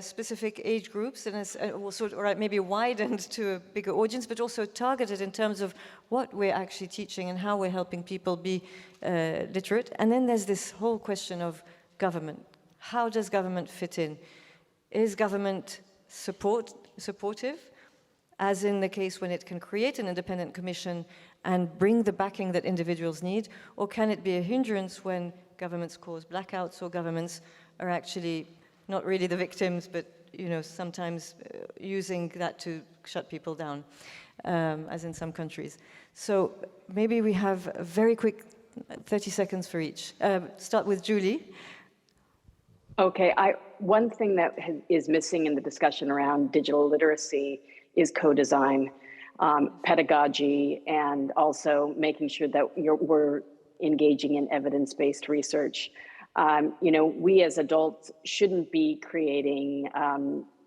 specific age groups and also, or maybe widened to a bigger audience, but also targeted in terms of what we're actually teaching and how we're helping people be literate. And then there's this whole question of government. How does government fit in? Is government supportive, as in the case when it can create an independent commission and bring the backing that individuals need, or can it be a hindrance when governments cause blackouts or governments are actually not really the victims, but sometimes using that to shut people down, as in some countries. So maybe we have a very quick 30 seconds for each. Start with Julie. Okay, one thing that is missing in the discussion around digital literacy is co-design, pedagogy, and also making sure that we're engaging in evidence-based research. We as adults shouldn't be creating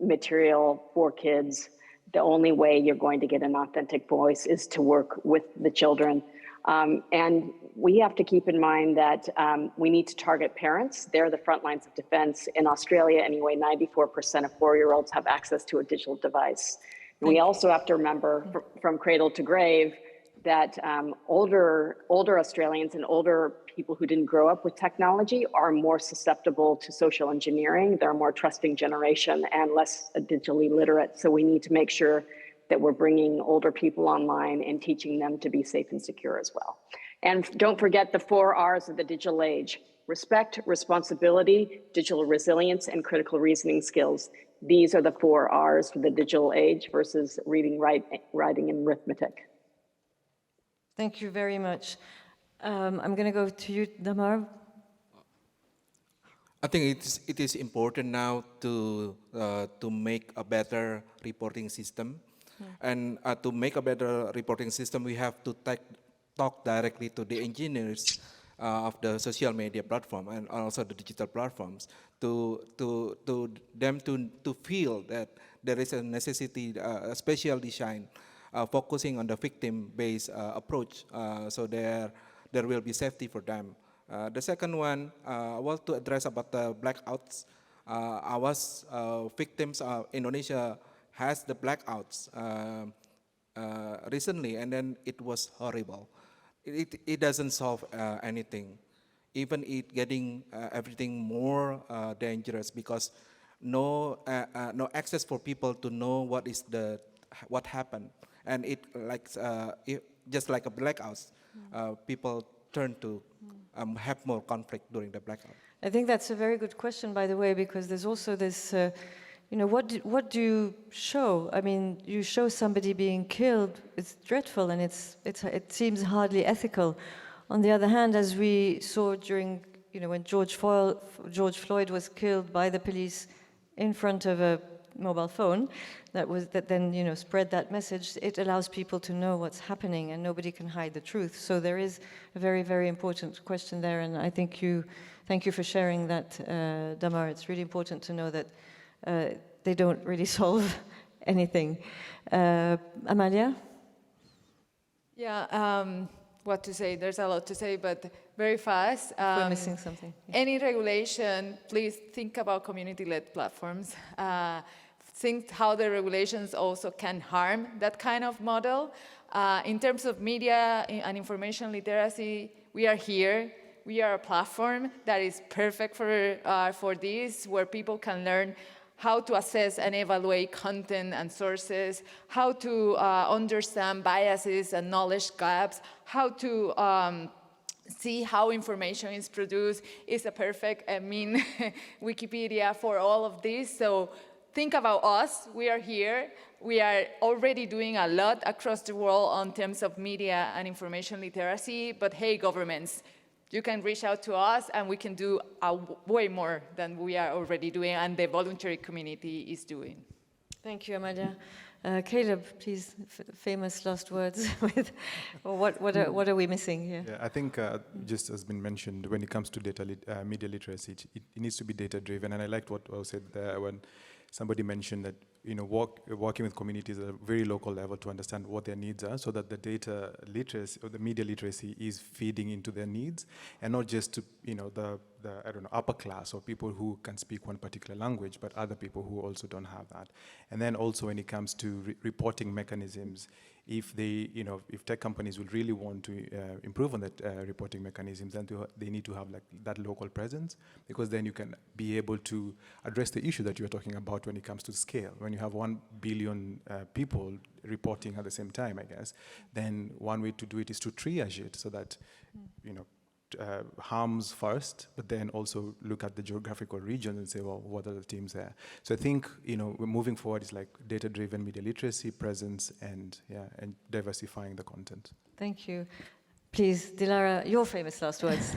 material for kids. The only way you're going to get an authentic voice is to work with the children. And we have to keep in mind that we need to target parents. They're the front lines of defense. In Australia, anyway, 94% of 4-year-olds have access to a digital device. And we also have to remember from cradle to grave that older Australians and older people who didn't grow up with technology are more susceptible to social engineering. They're a more trusting generation and less digitally literate. So we need to make sure that we're bringing older people online and teaching them to be safe and secure as well. And don't forget the 4 R's of the digital age: respect, responsibility, digital resilience, and critical reasoning skills. These are the 4 R's for the digital age versus reading, writing, and arithmetic. Thank you very much. I'm going to go to you, Damar. I think it is important now to make a better reporting system. And to make a better reporting system, we have to talk directly to the engineers of the social media platform and also the digital platforms to them to feel that there is a necessity, a special design, focusing on the victim-based approach, so there will be safety for them. The second one, I want to address about the blackouts. Our victims, Indonesia has the blackouts recently, and then it was horrible. It doesn't solve anything. Even it getting everything more dangerous because no access for people to know what happened, and just like a blackouts, people turn to have more conflict during the blackout. I think that's a very good question, by the way, because there's also this. What do you show? I mean, you show somebody being killed, it's dreadful, and it seems hardly ethical. On the other hand, as we saw during, when George Floyd was killed by the police in front of a mobile phone, that then spread that message, it allows people to know what's happening, and nobody can hide the truth. So there is a very, very important question there, and I think thank you for sharing that, Damar. It's really important to know that they don't really solve anything. Amalia? Yeah, what to say? There's a lot to say, but very fast. We're missing something. Any regulation, please think about community-led platforms. Think how the regulations also can harm that kind of model. In terms of media and information literacy, we are here. We are a platform that is perfect for this, where people can learn how to assess and evaluate content and sources, how to understand biases and knowledge gaps, how to see how information is produced. Is a perfect Wikipedia for all of this. So think about us. We are here. We are already doing a lot across the world in terms of media and information literacy. But hey, governments, you can reach out to us, and we can do way more than we are already doing, and the voluntary community is doing. Thank you, Amalia. Caleb, please, famous last words. What are we missing here? Yeah, I think just as been mentioned, when it comes to media literacy, it needs to be data-driven, and I liked what was said there when somebody mentioned that working with communities at a very local level to understand what their needs are, so that the data literacy or the media literacy is feeding into their needs, and not just to the upper class or people who can speak one particular language, but other people who also don't have that. And then also when it comes to reporting mechanisms, if tech companies would really want to improve on that reporting mechanisms, then they need to have that local presence, because then you can be able to address the issue that you were talking about when it comes to scale. When you have 1 billion people reporting at the same time, I guess, then one way to do it is to triage it so that harms first, but then also look at the geographical region and say, well, what are the teams there? So I think, we're moving forward is like data-driven media literacy, presence, and diversifying the content. Thank you. Please, Dilara, your famous last words.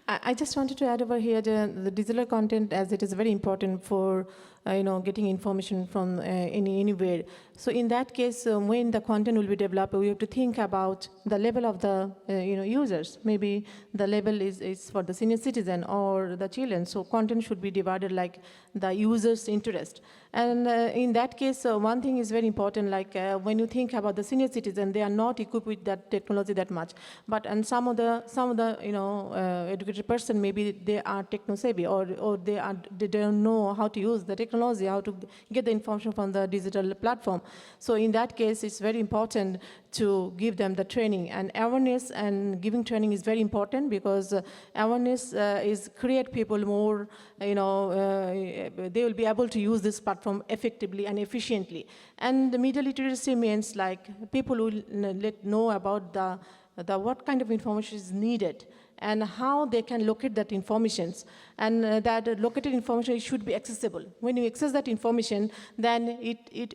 I just wanted to add over here the digital content, as it is very important for getting information from anywhere. So in that case, when the content will be developed, we have to think about the level of the users. Maybe the level is for the senior citizen or the children. So content should be divided like the user's interest. And in that case, one thing is very important. Like when you think about the senior citizen, they are not equipped with that technology that much. And some of the educated person, maybe they are techno savvy, or they don't know how to use the technology, how to get the information from the digital platform. So in that case, it's very important to give them the training, and awareness and giving training is very important, because awareness is create people more, they will be able to use this platform effectively and efficiently. And the media literacy means like people will know about the what kind of information is needed and how they can locate that information. And that located information should be accessible. When you access that information, then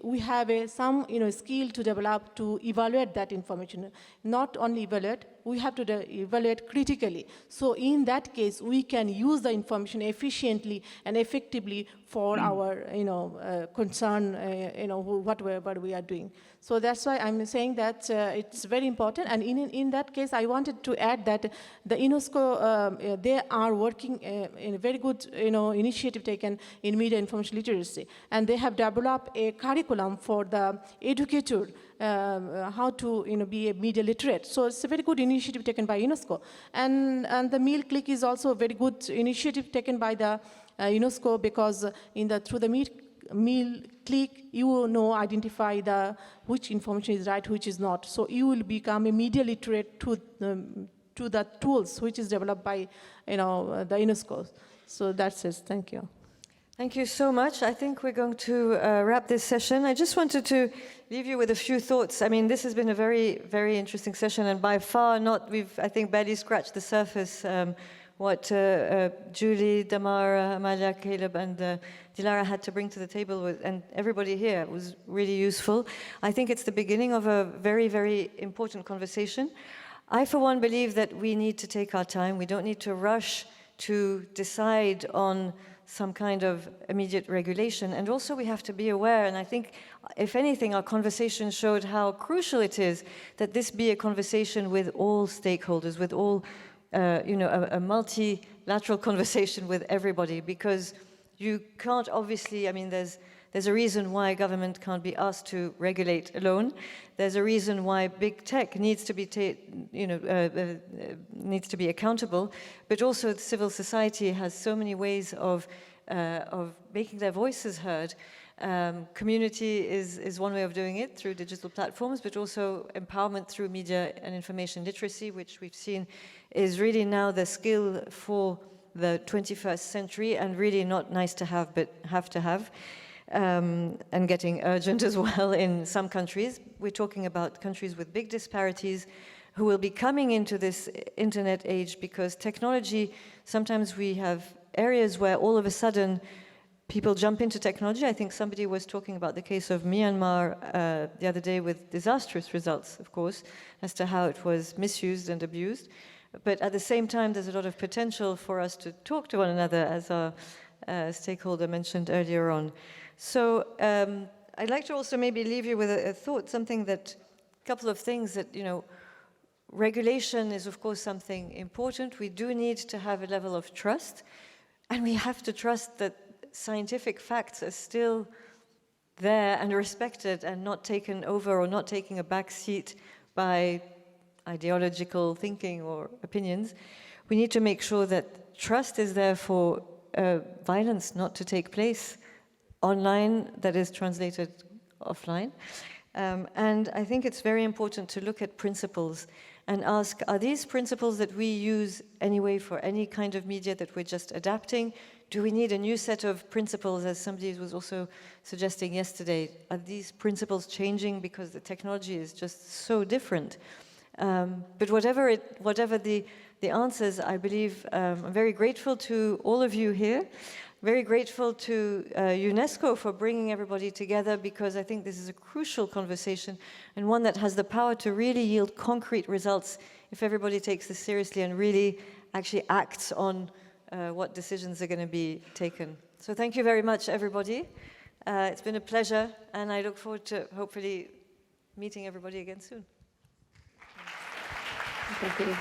we have some skill to develop to evaluate that information. Not only evaluate, we have to evaluate critically. So in that case, we can use the information efficiently and effectively for our concern, whatever we are doing. So that's why I'm saying that it's very important. And in that case, I wanted to add that the UNESCO, they are working in a very good initiative taken in media information literacy. And they have developed a curriculum for the educator, how to be a media literate. So it's a very good initiative taken by UNESCO. And the Meal Click is also a very good initiative taken by the UNESCO, because through the Meal Click, you identify which information is right, which is not. So you will become a media literate to the tools which is developed by the UNESCO. So that's it. Thank you. Thank you so much. I think we're going to wrap this session. I just wanted to leave you with a few thoughts. I mean, this has been a very, very interesting session, and by far we've, I think, barely scratched the surface. What Julie, Damar, Amalia, Caleb, and Dilara had to bring to the table, and everybody here, was really useful. I think it's the beginning of a very, very important conversation. I, for one, believe that we need to take our time. We don't need to rush to decide on some kind of immediate regulation. And also we have to be aware, and I think, if anything, our conversation showed how crucial it is that this be a conversation with all stakeholders, with all, a multilateral conversation with everybody, because you can't obviously, I mean, there's a reason why government can't be asked to regulate alone. There's a reason why big tech needs to be, needs to be accountable. But also, civil society has so many ways of making their voices heard. Community is one way of doing it, through digital platforms, but also empowerment through media and information literacy, which we've seen is really now the skill for the 21st century, and really not nice to have, but have to have. And getting urgent as well in some countries. We're talking about countries with big disparities who will be coming into this internet age, because technology, sometimes we have areas where all of a sudden people jump into technology. I think somebody was talking about the case of Myanmar the other day, with disastrous results, of course, as to how it was misused and abused. But at the same time, there's a lot of potential for us to talk to one another, as our stakeholder mentioned earlier on. So I'd like to also maybe leave you with a thought, a couple of things that, regulation is of course something important. We do need to have a level of trust, and we have to trust that scientific facts are still there and respected, and not taken over or not taking a back seat by ideological thinking or opinions. We need to make sure that trust is there for violence not to take place online that is translated offline. And I think it's very important to look at principles and ask, are these principles that we use anyway for any kind of media that we're just adapting? Do we need a new set of principles, as somebody was also suggesting yesterday? Are these principles changing because the technology is just so different? But whatever the the answers, I believe, I'm very grateful to all of you here. Very grateful to UNESCO for bringing everybody together, because I think this is a crucial conversation and one that has the power to really yield concrete results if everybody takes this seriously and really actually acts on what decisions are going to be taken. So thank you very much, everybody. It's been a pleasure, and I look forward to hopefully meeting everybody again soon. Thank you.